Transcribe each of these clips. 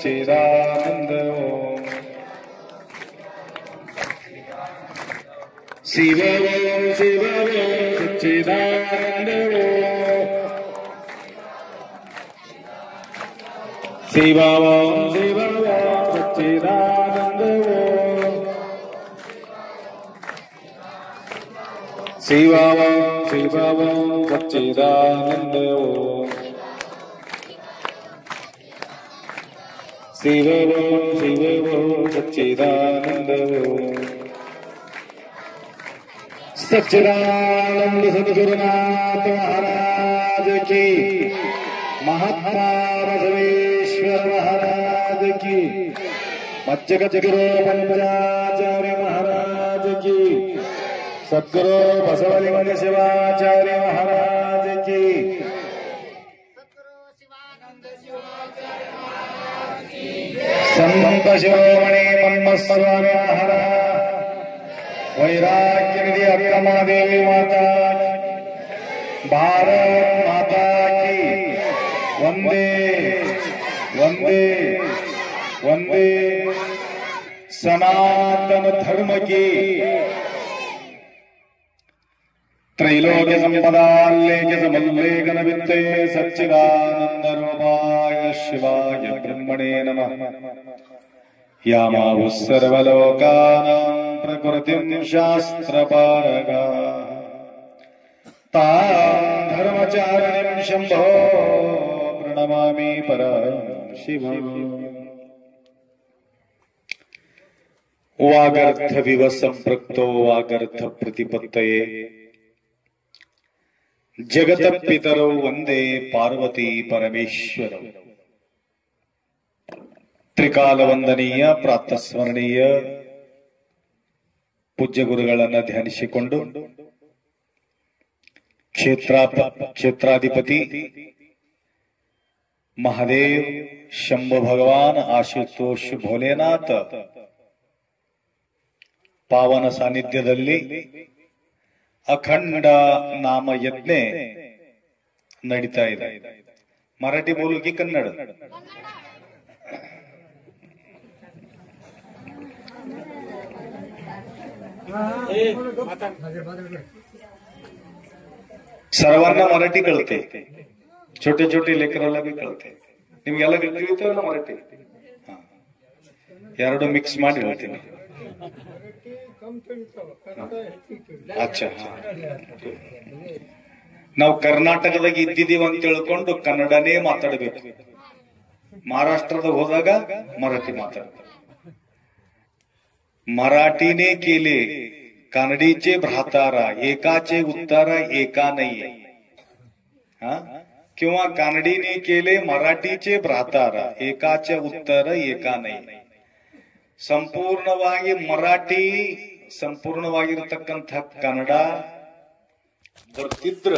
सच्चिदानंद ओम शिव ओम सच्चिदानंद ओम शिव ओम सच्चिदानंद ओम शिव ओम सच्चिदानंद ओम शिव ओम सच्चिदानंद ओम सच्चिदानंद सद्गुरुनाथ महाराज की, महात्मा बसवेश्वर महाराज की, मज्जगद्गुरु पंचाचार्य महाराज की, सद्गुरु बसवलिंग शिवाचार्य महाराज की, संत शिरोमणि ब्रह्मस्वामी महाराज, वैराग्य निधि अक्का महादेवी माता, भारत माता की वंदे वंदे वंदे, सनातन धर्म की त्रैलोक्य संपदाल्लेख्य समल्लेखन वित्ते सच्चिदानंद रूपाय शिवाय ब्रह्मणे नमः। यामाहुः सर्वलोकानां प्रकृतिं शास्त्रपारगा, तां धर्मचारिणीं शम्भो प्रणमामि परं शिवम्। वागर्थ विव संपृक्तो वागर्थ प्रतिपत्तये, जगत पितरौ वंदे पार्वती परमेश्वरौ। त्रिकाल ವಂದನೀಯ ಪ್ರಾತಸ್ಮರಣೀಯ ಪೂಜ್ಯ ಗುರುಗಳನ್ನು ಧ್ಯಾನಿಸಿಕೊಂಡು ಕ್ಷೇತ್ರಾಧಿಪತಿ ಮಹಾದೇವ್ ಶಂಭು ಭಗವಾನ್ ಆಶುತೋಷ್ ಭೋಲೆನಾಥ್ ಪಾವನ ಸಾನ್ನಿಧ್ಯದಲ್ಲಿ ಅಖಂಡ ನಾಮ ಯಜ್ಞೆ ನಡೀತಾ ಇದೆ. ಮರಾಠಿ ಬೋಲುಗಿ ಕನ್ನಡ? सर्वांना मराठी कळते, छोटे छोटे लेकराला बी कळते, ನಿಮ್ಗೆಲ್ಲ ತಿಳಿಯುತ್ತಲ್ಲ ಮರಾಠಿ? ಎರಡು ಮಿಕ್ಸ್ ಮಾಡಿ ಹೇಳ್ತೀನಿ. ಅಚ್ಚಾ, ನಾವು ಕರ್ನಾಟಕದಾಗ ಇದ್ದಿದ್ದೀವಿ ಅಂತ ತಿಳ್ಕೊಂಡು ಕನ್ನಡನೇ ಮಾತಾಡಬೇಕು. ಮಹಾರಾಷ್ಟ್ರದಾಗ ಹೋದಾಗ ಮರಾಠಿ ಮಾತಾಡ್ತಾರೆ. मराठीने केले कानडीचे भ्रातारा, एकाचे उत्तर एका नाहीये. किंवा कानडीने केले मराठीचे भ्रातारा, एकाचे उत्तर एका नाही. ಸಂಪೂರ್ಣವಾಗಿ ಮರಾಠಿ, ಸಂಪೂರ್ಣವಾಗಿರತಕ್ಕಂಥ ಕನ್ನಡ ಬರ್ತಿದ್ರ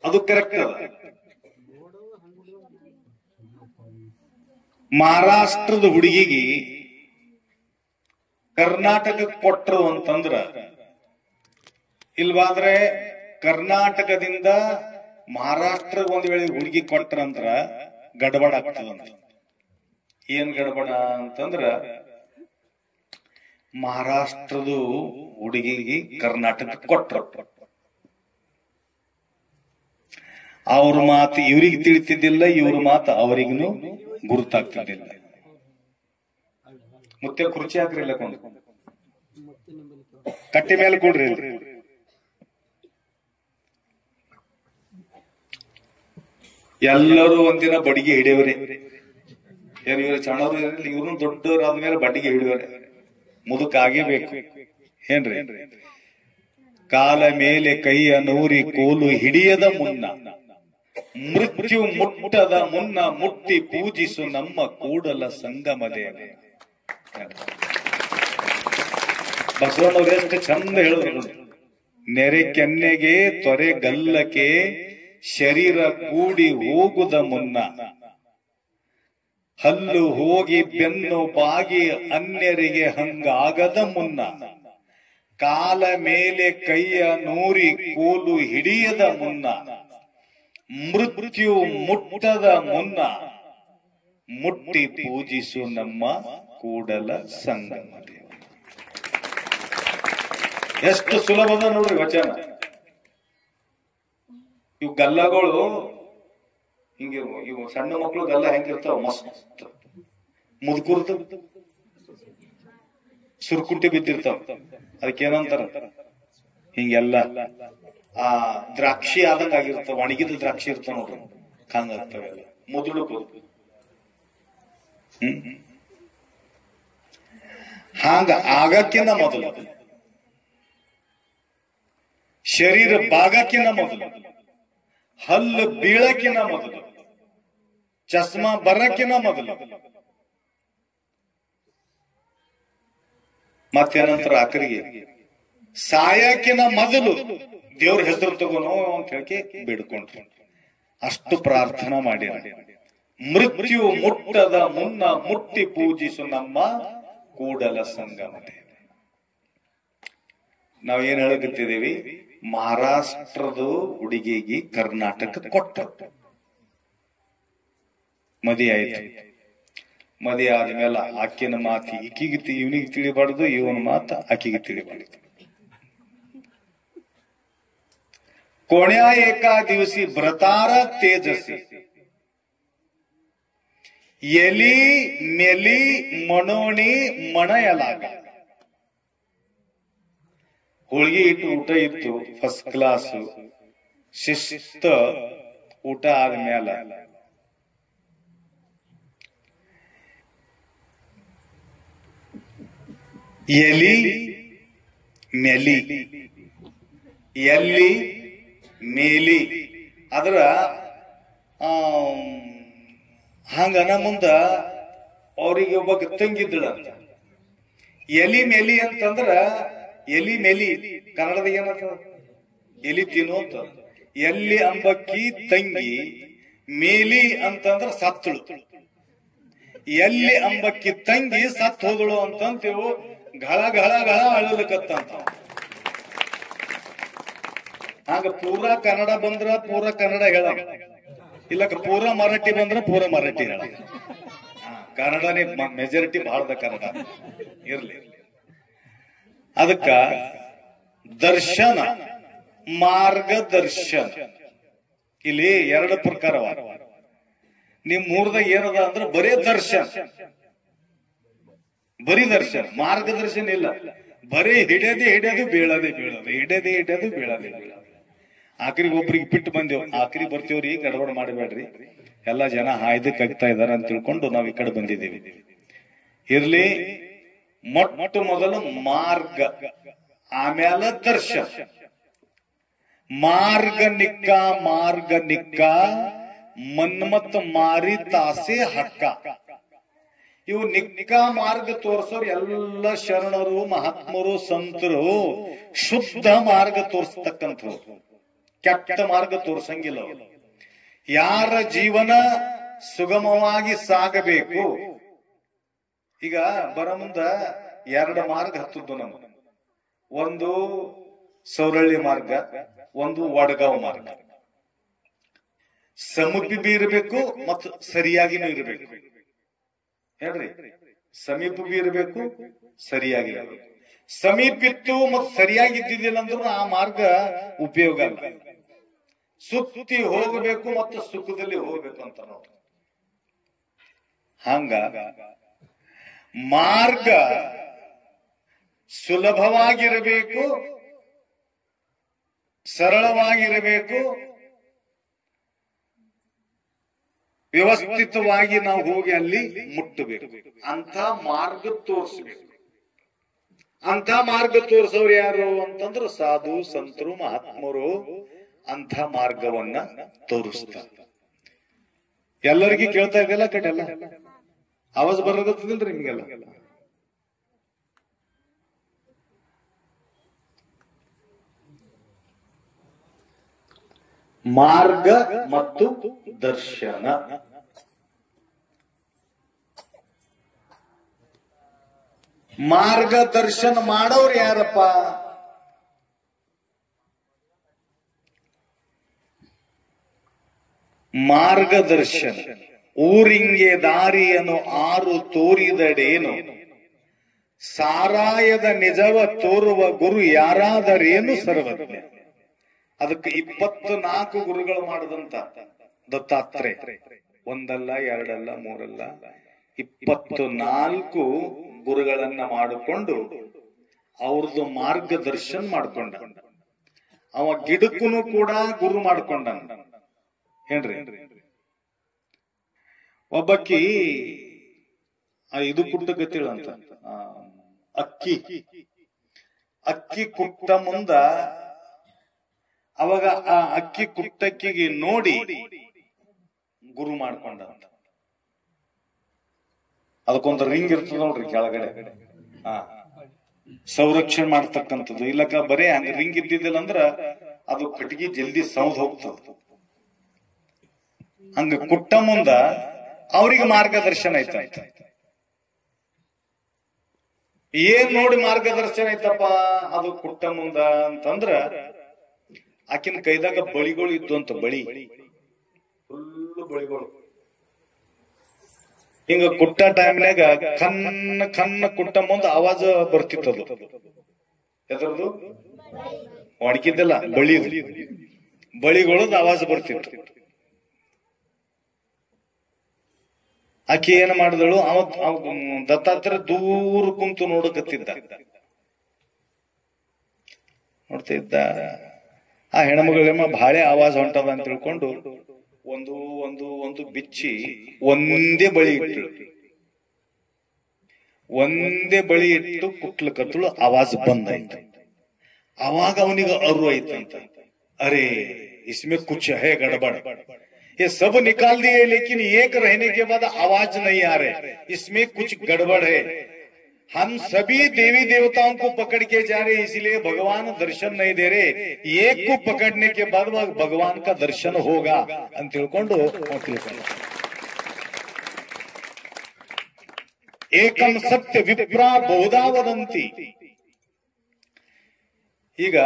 ಅದು ಕರೆಕ್ಟ್ ಅದ. ಮಹಾರಾಷ್ಟ್ರದ ಹುಡುಗಿಗೆ ಕರ್ನಾಟಕಕ್ಕೆ ಕೊಟ್ಟರು ಅಂತಂದ್ರ, ಇಲ್ವಾದ್ರೆ ಕರ್ನಾಟಕದಿಂದ ಮಹಾರಾಷ್ಟ್ರ ಒಂದ್ ವೇಳೆ ಹುಡುಗಿ ಕೊಟ್ರಂದ್ರ ಗಡಬಡ ಆಗ್ತದಂತ. ಏನ್ ಗಡಬಡ ಅಂತಂದ್ರ, ಮಹಾರಾಷ್ಟ್ರದ ಹುಡುಗಿಗೆ ಕರ್ನಾಟಕಕ್ಕೆ ಕೊಟ್ರು, ಅವ್ರ ಮಾತು ಇವ್ರಿಗೆ ತಿಳಿತಿದ್ದಿಲ್ಲ, ಇವ್ರ ಮಾತು ಅವರಿಗೂ ಗುರುತಾಗ್ತಿದ್ದಿಲ್ಲ. ಮುತ್ತೆ ಕುರ್ಚಿ ಹಾಕ್ರಿಲ್ಲ, ಕೊಂಡು ಕಟ್ಟಿ ಮೇಲೆ ಕೊಡ್ರಿ. ಎಲ್ಲರೂ ಒಂದಿನ ಬಡಿಗೆ ಹಿಡಿಯವ್ರೆ. ಏನು ಇವ್ರು ಸಣ್ಣವ್ರು ಇರಲಿ, ಇವ್ರು ದೊಡ್ಡವರಾದ್ಮೇಲೆ ಬಡಿಗೆ ಹಿಡಿಯವ್ರೆ. ಮುದುಕಾಗೇಬೇಕು ಏನ್ರಿ? ಕಾಲ ಮೇಲೆ ಕೈಯ ನೂರಿ ಕೋಲು ಹಿಡಿಯದ ಮುನ್ನ, ಮೃತ್ಯು ಮುಟ್ಟದ ಮುನ್ನ ಮುಟ್ಟಿ ಪೂಜಿಸು ನಮ್ಮ ಕೂಡಲ ಸಂಗಮ ದೇವ. ಬಸವಣ್ಣವ್ರು ಎಷ್ಟು ಚಂದ ಹೇಳಿದ್ರು. ನೆರೆ ಕೆನ್ನೆಗೆ ತೊರೆ ಗಲ್ಲಕ್ಕೆ ಶರೀರ ಕೂಡಿ ಹೋಗುದ ಮುನ್ನ, ಹಲ್ಲು ಹೋಗಿ ಬೆನ್ನು ಬಾಗಿ ಅನ್ಯರಿಗೆ ಹಂಗಾಗದ ಮುನ್ನ, ಕಾಲ ಮೇಲೆ ಕೈಯ ನೂರಿ ಕೋಲು ಹಿಡಿಯದ ಮುನ್ನ, ಮೃತ್ಯು ಮುಟ್ಟದ ಮುನ್ನ ಮುಟ್ಟಿ ಪೂಜಿಸು ನಮ್ಮ ಕೂಡಲ ಸಂಗಮ ದೇವ. ಎಷ್ಟು ಸುಲಭದ ನೋಡ್ರಿ ವಚನ. ಇವು ಗಲ್ಲಗಳು ಹಿಂಗೆ, ಇವು ಸಣ್ಣ ಮಕ್ಕಳು ಗಲ್ಲ ಹೆಂಗಿರ್ತಾವ, ಮಸ್ತ್ ಮುದ್ಕುರ್ತ ಸುರ್ಕುಂಟಿ ಬಿದ್ದಿರ್ತಾವ. ಅದಕ್ಕೇನಂತಾರ, ಹಿಂಗೆಲ್ಲ ಆ ದ್ರಾಕ್ಷಿ ಆದಂಗ ಆಗಿರ್ತಾವ, ಒಣಗಿದ ದ್ರಾಕ್ಷಿ ಇರ್ತಾವ ನೋಡ್ರಿ, ಹಂಗಾಗ್ತಾವೆಲ್ಲ ಮುದುಳು. ಹಾಂಗ ಆಗಕ್ಕಿಂತ ಮೊದಲು, ಶರೀರ ಭಾಗಕ್ಕಿಂತ ಮೊದಲು, ಹಲ್ಲು ಬೀಳಕ್ಕಿಂತ ಮೊದಲು, ಚಸ್ಮಾ ಬರಕ್ಕಿಂತ ಮೊದಲು, ಮತ್ತೇನಂತರ ಆಕರಿಗೆ ಸಾಯಕ್ಕಿನ ಮೊದಲು ದೇವ್ರ ಹೆಸರು ತಗೋನೋ ಅಂತ ಹೇಳಿ ಬೇಡ್ಕೊಂಡ್ರು. ಅಷ್ಟು ಪ್ರಾರ್ಥನಾ ಮಾಡಿ, ಮೃತ್ಯು ಮುಟ್ಟದ ಮುನ್ನ ಮುಟ್ಟಿ ಪೂಜಿಸು ನಮ್ಮ ಕೂಡಲ ಸಂಗಮ ದೇವ. ನಾವೇನ್ ಹೇಳಕತ್ತಿದ್ದೀವಿ, ಮಹಾರಾಷ್ಟ್ರದ ಹುಡುಗಿಗೆ ಕರ್ನಾಟಕ ಕೊಟ್ಟ ಮದಿ ಆಯ್ತು. ಮದಿ ಆದ್ಮೇಲೆ ಆಕಿನ ಮಾತು ಈಕಿಗೆ ಇವನಿಗೆ ತಿಳಿಬಾರ್ದು, ಇವನ ಮಾತು ಆಕಿಗೆ ತಿಳಿಬಾರ್ದು. कोण्या एका दिवशी व्रतार तेजसी ಎಲಿ ನೆಲಿ ಮಣೋಣಿ ಮಣಯಲಾಗ. ಹೋಳಿಗೆ ಇಟ್ಟು ಊಟ ಇತ್ತು, ಫಸ್ಟ್ ಕ್ಲಾಸ್ ಶಿಸ್ತ. ಊಟ ಆದ್ಮೇಲೆ ಎಲಿ ನೆಲಿ ಎಲ್ಲಿ ಮೇಲಿ ಅದ್ರ ಹಂಗನ ಮುಂದ ಅವ್ರಿಗೆ ಒಬ್ಬ ತಂಗಿದ್ದಳಂತ. ಎಲಿ ಮೇಲಿ ಅಂತಂದ್ರ, ಎಲಿ ಮೇಲಿ ಕನ್ನಡದಾಗ ಏನಂತ, ಎಲಿ ತಿನ್ನು ಅಂತ. ಎಲ್ಲಿ ಅಂಬಕ್ಕಿ ತಂಗಿ, ಮೇಲಿ ಅಂತಂದ್ರ ಸತ್ತಳು. ಎಲ್ಲಿ ಅಂಬಕ್ಕಿ ತಂಗಿ ಸತ್ ಹೋದಳು ಅಂತಂತೇವು. ಗಳ ಗಳ ಗಳ ಅಳಲಕತ್ತಂತ. ಹಾಗ ಪೂರಾ ಕನ್ನಡ ಬಂದ್ರ ಪೂರಾ ಕನ್ನಡ ಹೇಳ, ಇಲ್ಲಕ ಪೂರಾ ಮರಾಠಿ ಬಂದ್ರ ಪೂರಾ ಮರಾಠಿ ಹೇಳ. ಕನ್ನಡನೇ ಮೆಜಾರಿಟಿ ಬಹಳದ ಕನ್ನಡ ಇರ್ಲಿ. ಅದಕ್ಕ ದರ್ಶನ, ಮಾರ್ಗದರ್ಶನ ಇಲ್ಲಿ ಎರಡು ಪ್ರಕಾರವ. ನಿಮ್ ಮೂರ್ದಾಗ ಏನದ ಅಂದ್ರ ಬರೀ ದರ್ಶನ, ಬರೀ ದರ್ಶನ, ಮಾರ್ಗದರ್ಶನ ಇಲ್ಲ. ಬರೀ ಹಿಡಿಯದೆ ಹಿಡಿಯೋದು, ಬೀಳದೆ ಬೀಳೋದು, ಹಿಡಿಯದೆ ಹಿಡಿಯೋದು, ಬೀಳದೆ ಬೀಳೋದು. ಆಖರಿಗೆ ಒಬ್ರಿಗೆ ಬಿಟ್ಟು ಬಂದೇವ್, ಆಖರಿ ಬರ್ತೀವ್ರಿ, ಗಡಬಡ ಮಾಡಬೇಡ್ರಿ, ಎಲ್ಲಾ ಜನ ಹಾಯ್ದಕ್ ಆಗ್ತಾ ಇದಾರ ಅಂತ ತಿಳ್ಕೊಂಡು ನಾವ್ ಈ ಕಡೆ ಬಂದಿದ್ದೀವಿ. ಇರ್ಲಿ, ಮೊಟ್ಟ ಮೊದಲು ಮಾರ್ಗ, ಆಮೇಲೆ ದರ್ಶನ. ಮಾರ್ಗ ನಿಕ್ಕ, ಮಾರ್ಗ ನಿಕ್ಕ, ಮನ್ಮತ್ ಮಾರಿ ತಾಸೆ ಹಕ್ಕ. ಇವು ನಿಕ್ಕ ಮಾರ್ಗ ತೋರ್ಸೋರು ಎಲ್ಲ ಶರಣರು, ಮಹಾತ್ಮರು, ಸಂತರು, ಶುದ್ಧ ಮಾರ್ಗ ತೋರಿಸ್ತಕ್ಕಂಥವ್ರು, ಕೆಟ್ಟ ಮಾರ್ಗ ತೋರ್ಸಂಗಿಲ್ಲ. ಯಾರ ಜೀವನ ಸುಗಮವಾಗಿ ಸಾಗಬೇಕು. ಈಗ ಬರ ಮುಂದ ಎರಡು ಮಾರ್ಗ ಹತ್ತದ್ದು ನಮ್ಗೆ. ಒಂದು ಸೌರಳ್ಳಿ ಮಾರ್ಗ, ಒಂದು ವಡಗಾಂವ್ ಮಾರ್ಗ. ಸಮೀಪ ಬಿ ಇರಬೇಕು ಮತ್ತು ಸರಿಯಾಗಿನೂ ಇರಬೇಕು. ಹೇಳ್ರಿ, ಸಮೀಪ ಬಿ ಇರಬೇಕು, ಸರಿಯಾಗಿ ಇರಬೇಕು. ಸಮೀಪ ಇತ್ತು ಮತ್ತು ಸರಿಯಾಗಿದ್ದಿದ್ದಿಲ್ಲ ಅಂದ್ರೂ ಆ ಮಾರ್ಗ ಉಪಯೋಗ ಅಲ್ಲ. ಸುತ್ತಿ ಹೋಗಬೇಕು ಮತ್ತು ಸುಖದಲ್ಲಿ ಹೋಗ್ಬೇಕು ಅಂತ ನೋಡ್ರಿ. ಹಂಗ ಮಾರ್ಗ ಸುಲಭವಾಗಿರಬೇಕು, ಸರಳವಾಗಿರಬೇಕು, ವ್ಯವಸ್ಥಿತವಾಗಿ ನಾವು ಹೋಗಿ ಅಲ್ಲಿ ಮುಟ್ಟಬೇಕು. ಅಂತ ಮಾರ್ಗ ತೋರಿಸಬೇಕು. ಅಂತ ಮಾರ್ಗ ತೋರಿಸೋರು ಯಾರು ಅಂತಂದ್ರೆ ಸಾಧು ಸಂತರು, ಮಹಾತ್ಮರು ಅಂಥ ಮಾರ್ಗವನ್ನ ತೋರಿಸ್ತಾರೆ. ಎಲ್ಲರಿಗೂ ಕೇಳ್ತಾ ಇದೆಯಲ್ಲ ಕಡೆಲ್ಲ ಆವಾಜ್ ಬರೋದಿಲ್ರಿ ನಿಮ್ಗೆಲ್ಲ? ಮಾರ್ಗ ಮತ್ತು ದರ್ಶನ. ಮಾರ್ಗದರ್ಶನ ಮಾಡೋರು ಯಾರಪ್ಪ? ಮಾರ್ಗದರ್ಶನ ಊರಿಂಗೆ ದಾರಿಯನ್ನು ಆರು ತೋರಿದಡೇನು, ಸಾರಾಯದ ನಿಜವ ತೋರುವ ಗುರು ಯಾರಾದರೇನು ಸರ್ವಜ್ಞ. ಅದಕ್ಕೆ 24 ಗುರುಗಳು ಮಾಡದಂತ ದತ್ತಾತ್ರೇಯ. ಒಂದಲ್ಲ, ಎರಡಲ್ಲ, ಮೂರಲ್ಲ, 24 ಗುರುಗಳನ್ನ ಮಾಡಿಕೊಂಡು ಅವ್ರದ್ದು ಮಾರ್ಗದರ್ಶನ ಮಾಡ್ಕೊಂಡ. ಅವ ಗಿಡಕ್ಕೂ ಕೂಡ ಗುರು ಮಾಡ್ಕೊಂಡ. ಏನ್ರಿ, ಒಬ್ಬಕ್ಕಿ ಇದು ಕುಟ್ಟಕತ್ತಿಳ ಅಂತ, ಅಕ್ಕಿ ಕುಟ್ಟ ಮುಂದ ಅವಾಗ ಆ ಅಕ್ಕಿ ಕುಟ್ಟಕ್ಕಿಗೆ ನೋಡಿ ಗುರು ಮಾಡ್ಕೊಂಡ. ಅದಕ್ಕೊಂದು ರಿಂಗ್ ಇರ್ತದ ನೋಡ್ರಿ ಕೆಳಗಡೆ, ಸಂರಕ್ಷಣೆ ಮಾಡ್ತಕ್ಕಂಥದ್ದು. ಇಲ್ಲಕ ಬರೇ ಹಂಗ ರಿಂಗ್ ಇದ್ದಿದ್ದಿಲ್ಲ ಅಂದ್ರ ಅದು ಕಟ್ಟಿಗೆ ಜಲ್ದಿ ಸೌದ್ ಹೋಗ್ತದ. ಹಂಗ ಕುಟ್ಟ ಮುಂದ ಅವ್ರಿಗೆ ಮಾರ್ಗದರ್ಶನ ಐತ. ಏನ್ ನೋಡಿ ಮಾರ್ಗದರ್ಶನ ಐತಪ್ಪ ಅದು ಕುಟ್ಟ ಮುಂದ ಅಂತಂದ್ರ, ಆಕಿನ ಕೈದಾಗ ಬಳಿಗಳು ಇದ್ದು ಅಂತ, ಬಳಿ ಫುಲ್ ಬಳಿಗಳು. ಹಿಂಗ ಕುಟ್ಟ ಟೈಮ್ನಾಗ ಕನ್ನ ಕುಟ್ಟ ಮುಂದ ಆವಾಜ ಬರ್ತಿತ್ತದು. ಎದ್ರದು ಒಣಗಿದ್ದಲ್ಲ, ಬಳಿಗಳದ ಆವಾಜ ಬರ್ತಿತ್ತು. ಆಕೆ ಏನ್ ಮಾಡಿದಳು, ದತ್ತಾತ್ರೇಯ ದೂರ ಕುಂತು ನೋಡಕತ್ತಿದ್ದ. ನೋಡ್ತಿದ್ದ, ಆ ಹೆಣ್ಮಗಳೇಮ ಭಾಳೆ ಆವಾಜ ಹೊಂಟದ ಅಂತ ತಿಳ್ಕೊಂಡು ಒಂದು ಒಂದು ಒಂದು ಬಿಚ್ಚಿ ಒಂದೇ ಬಳಿ ಇಟ್ಟು ಕುಟ್ಲಕತ್ತಳು. ಆವಾಜ ಬಂದಾಯ್ತು. ಅವಾಗ ಅವನಿಗೆ ಅರು ಆಯ್ತಂತ, ಅರೇ इसमें कुछ है गड़बड़, ये सब निकाल दिए लेकिन एक रहने के बाद आवाज नहीं आ रहे, इसमें कुछ गड़बड़ है. हम सभी देवी देवताओं को पकड़ के जा रहे, इसलिए भगवान दर्शन नहीं दे रहे. एक को पकड़ने के बाद भगवान का दर्शन होगा ಅಂತ ತಿಳ್ಕೊಂಡು ಏಕಂ ಸತ್ಯ ವಿಪ್ರಾ ಬಹುಧಾ ವದಂತಿ. ಈಗ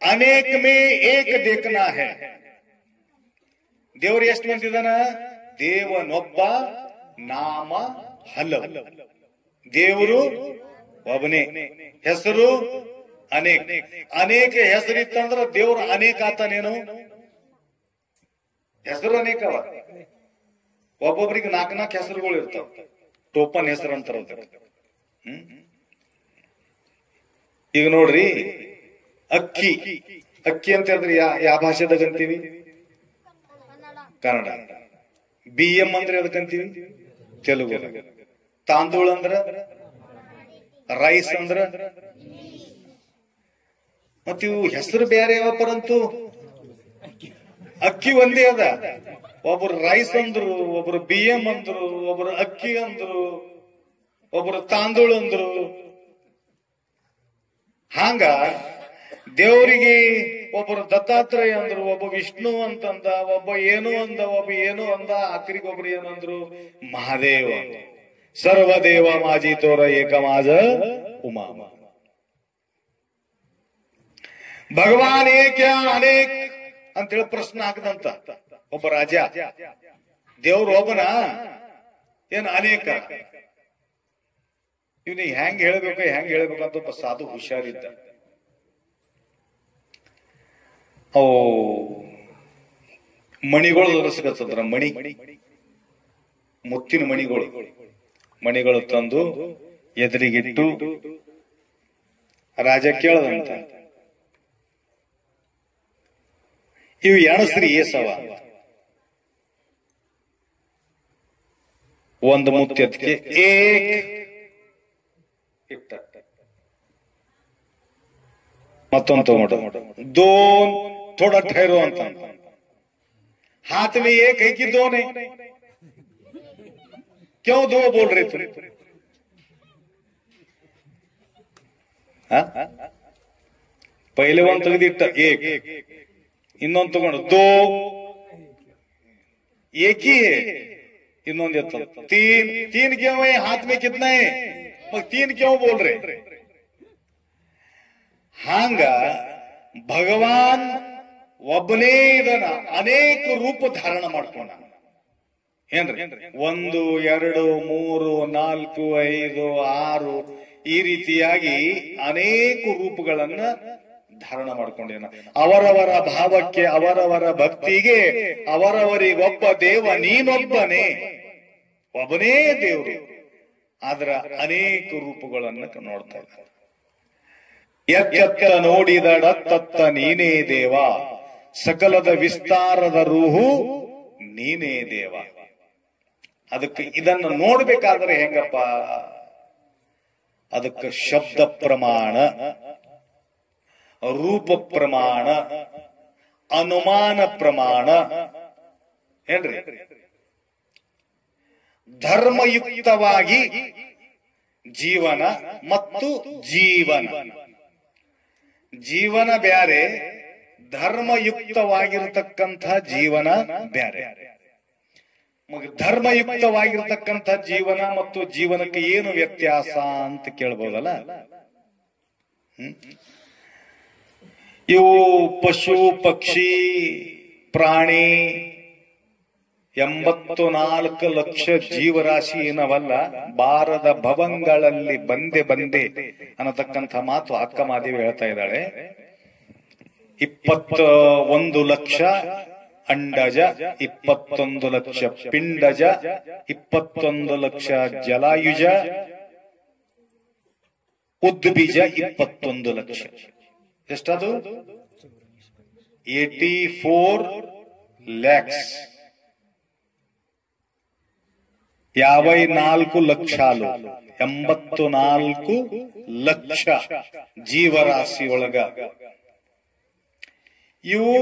ಅನೇಕ ಮೇ ಏಕ ದೇಖನಾ ಹೈ. ದೇವರು ಎಷ್ಟು ಮಂದಿದಾನ? ದೇವನೊಬ್ಬ, ನಾಮ ಹಲವು. ದೇವರು ಒಬ್ಬನೇ, ಹೆಸರು ಅನೇಕ. ಅನೇಕ ಹೆಸರಿತ್ತಂದ್ರ ದೇವ್ರು ಅನೇಕ ಆತನೇನು? ಹೆಸರು ಅನೇಕವ. ಒಬ್ಬೊಬ್ರಿಗೆ 4 ಹೆಸರುಗಳು ಇರ್ತಾವ. ಟೋಪನ್ ಹೆಸರು ಅಂತಾರ. ಈಗ ನೋಡ್ರಿ, ಅಕ್ಕಿ ಅಂತ ಹೇಳಿದ್ರೆ ಯಾವ ಭಾಷೆದಾಗ ಅಂತೀವಿ? ಕನ್ನಡ. BM ಅಂದ್ರೆ ಅದಕ್ಕಂತೀವಿ ತೆಲುಗು. ತಾಂದೂಳ ಅಂದ್ರ, ರೈಸ್ ಅಂದ್ರ, ಮತ್ತಿವು ಹೆಸರು ಬೇರೆ ಯಾವ ಪರಂತು ಅಕ್ಕಿ ಒಂದೇ ಅದ. ಒಬ್ರು ರೈಸ್ ಅಂದ್ರು, ಒಬ್ರು BM ಅಂದ್ರು, ಒಬ್ರು ಅಕ್ಕಿ ಅಂದ್ರು, ಒಬ್ರು ತಾಂದೂಳ ಅಂದ್ರು. ಹಂಗ ದೇವರಿಗೆ ಒಬ್ಬರು ದತ್ತಾತ್ರೇಯ ಅಂದ್ರು, ಒಬ್ಬ ವಿಷ್ಣು ಅಂತಂದ, ಒಬ್ಬ ಏನು ಅಂದ, ಒಬ್ಬ ಏನು ಅಂದ, ಆಖರಿಗೆ ಒಬ್ರು ಏನಂದ್ರು ಮಹಾದೇವ. ಸರ್ವದೇವ ಮಾಜಿ ತೋರ ಏಕಮಾಜ ಉಮಾ. ಭಗವಾನ್ ಏಕ್ಯ ಅನೇಕ್ ಅಂತೇಳಿ ಪ್ರಶ್ನೆ ಹಾಕದಂತ ಒಬ್ಬ ರಾಜ. ದೇವ್ರು ಒಬ್ಬನ ಏನ್ ಅನೇಕ? ಇವನಿಗೆ ಹೆಂಗ್ ಹೇಳ್ಬೇಕಂತ ಒಬ್ಬ ಸಾಧು ಹುಷಾರಿದ್ದ. ಮಣಿಗಳು ತೋರಿಸ್ಕತ್ತಂದ್ರ, ಮುತ್ತಿನ ಮಣಿಗಳು ತಂದು ಎದುರಿಗಿಟ್ಟು ರಾಜ ಕೇಳದಂತ, ಇವು ಎಣಸ್ರಿ ಏಸವ? ಒಂದು ಮುತ್ಯತ್ಗೆ ಇಟ್ಟ, ಮತ್ತೊಂದು ತಗೊಂಡು ದೋನ್ थोड़ा ठहरो ಅಂತ. हाथ में एक है कि दो नहीं? क्यों दो बोल रहे तुम? पहले ಒಂದು ತೆಗೆದಿಟ್ಟ एक, ಇನ್ನೊಂದು ತಗೊಂಡು दो, एक ही है. ಇನ್ನೊಂದು ಎತ್ತ तीन क्यों है? हाथ में कितना है? तीन क्यों बोल रहे? हांग भगवान ಒಬ್ಬನೇ ಇದನ್ನ ಅನೇಕ ರೂಪ ಧಾರಣ ಮಾಡ್ಕೊಂಡ. ಏನ್ರಿ? 1, 2, 3, 4, 5, 6 ಈ ರೀತಿಯಾಗಿ ಅನೇಕ ರೂಪಗಳನ್ನ ಧಾರಣ ಮಾಡ್ಕೊಂಡೇನ. ಅವರವರ ಭಾವಕ್ಕೆ, ಅವರವರ ಭಕ್ತಿಗೆ ಅವರವರಿಗೊಬ್ಬ ದೇವ ನೀನೊಬ್ಬನೇ, ಒಬ್ಬನೇ ದೇವರು. ಆದ್ರ ಅನೇಕ ರೂಪಗಳನ್ನ ನೋಡ್ತಾ ಇದ್ದಾರೆ. ಎಚ್ಚತ್ತ ನೋಡಿದಡತ್ತತ್ತ ನೀನೇ ದೇವ, ಸಕಲದ ವಿಸ್ತಾರದ ರೂಹು ನೀನೇ ದೇವ. ಅದಕ್ಕೆ ಇದನ್ನು ನೋಡ್ಬೇಕಾದ್ರೆ ಹೆಂಗಪ್ಪ? ಅದಕ್ಕೆ ಶಬ್ದ ಪ್ರಮಾಣ, ರೂಪ ಪ್ರಮಾಣ, ಅನುಮಾನ ಪ್ರಮಾಣ ಏನ್ರಿ? ಧರ್ಮಯುಕ್ತವಾಗಿ ಜೀವನ ಮತ್ತು ಜೀವನ. ಜೀವನ ಬ್ಯಾರೆ, ಧರ್ಮಯುಕ್ತವಾಗಿರತಕ್ಕಂಥ ಜೀವನ ಬ್ಯಾರೆ. ಧರ್ಮಯುಕ್ತವಾಗಿರ್ತಕ್ಕಂಥ ಜೀವನ ಮತ್ತು ಜೀವನಕ್ಕೆ ಏನು ವ್ಯತ್ಯಾಸ ಅಂತ ಕೇಳ್ಬೋದಲ್ಲ. ಇವು ಪಶು ಪಕ್ಷಿ ಪ್ರಾಣಿ 84 ಲಕ್ಷ ಜೀವರಾಶಿ ಏನವಲ್ಲ, ಬಾರದ ಭವಂಗಳಲ್ಲಿ ಬಂದೆ ಅನ್ನತಕ್ಕಂಥ ಮಾತು ಅಕ್ಕ ಮಾದೇವಿ ಹೇಳ್ತಾ ಇದ್ದಾಳೆ. 21 ಲಕ್ಷ ಅಂಡಜ, 21 ಲಕ್ಷ ಪಿಂಡಜ, 21 ಲಕ್ಷ ಜಲಾಯುಜ, ಉದ್ಬೀಜ 21 ಲಕ್ಷ. ಎಷ್ಟದು? 84 ಲ್ಯಾಕ್ಸ್. 54 ಲಕ್ಷಾಲು, 84 ಲಕ್ಷ ಜೀವರಾಶಿಯೊಳಗ ಇವು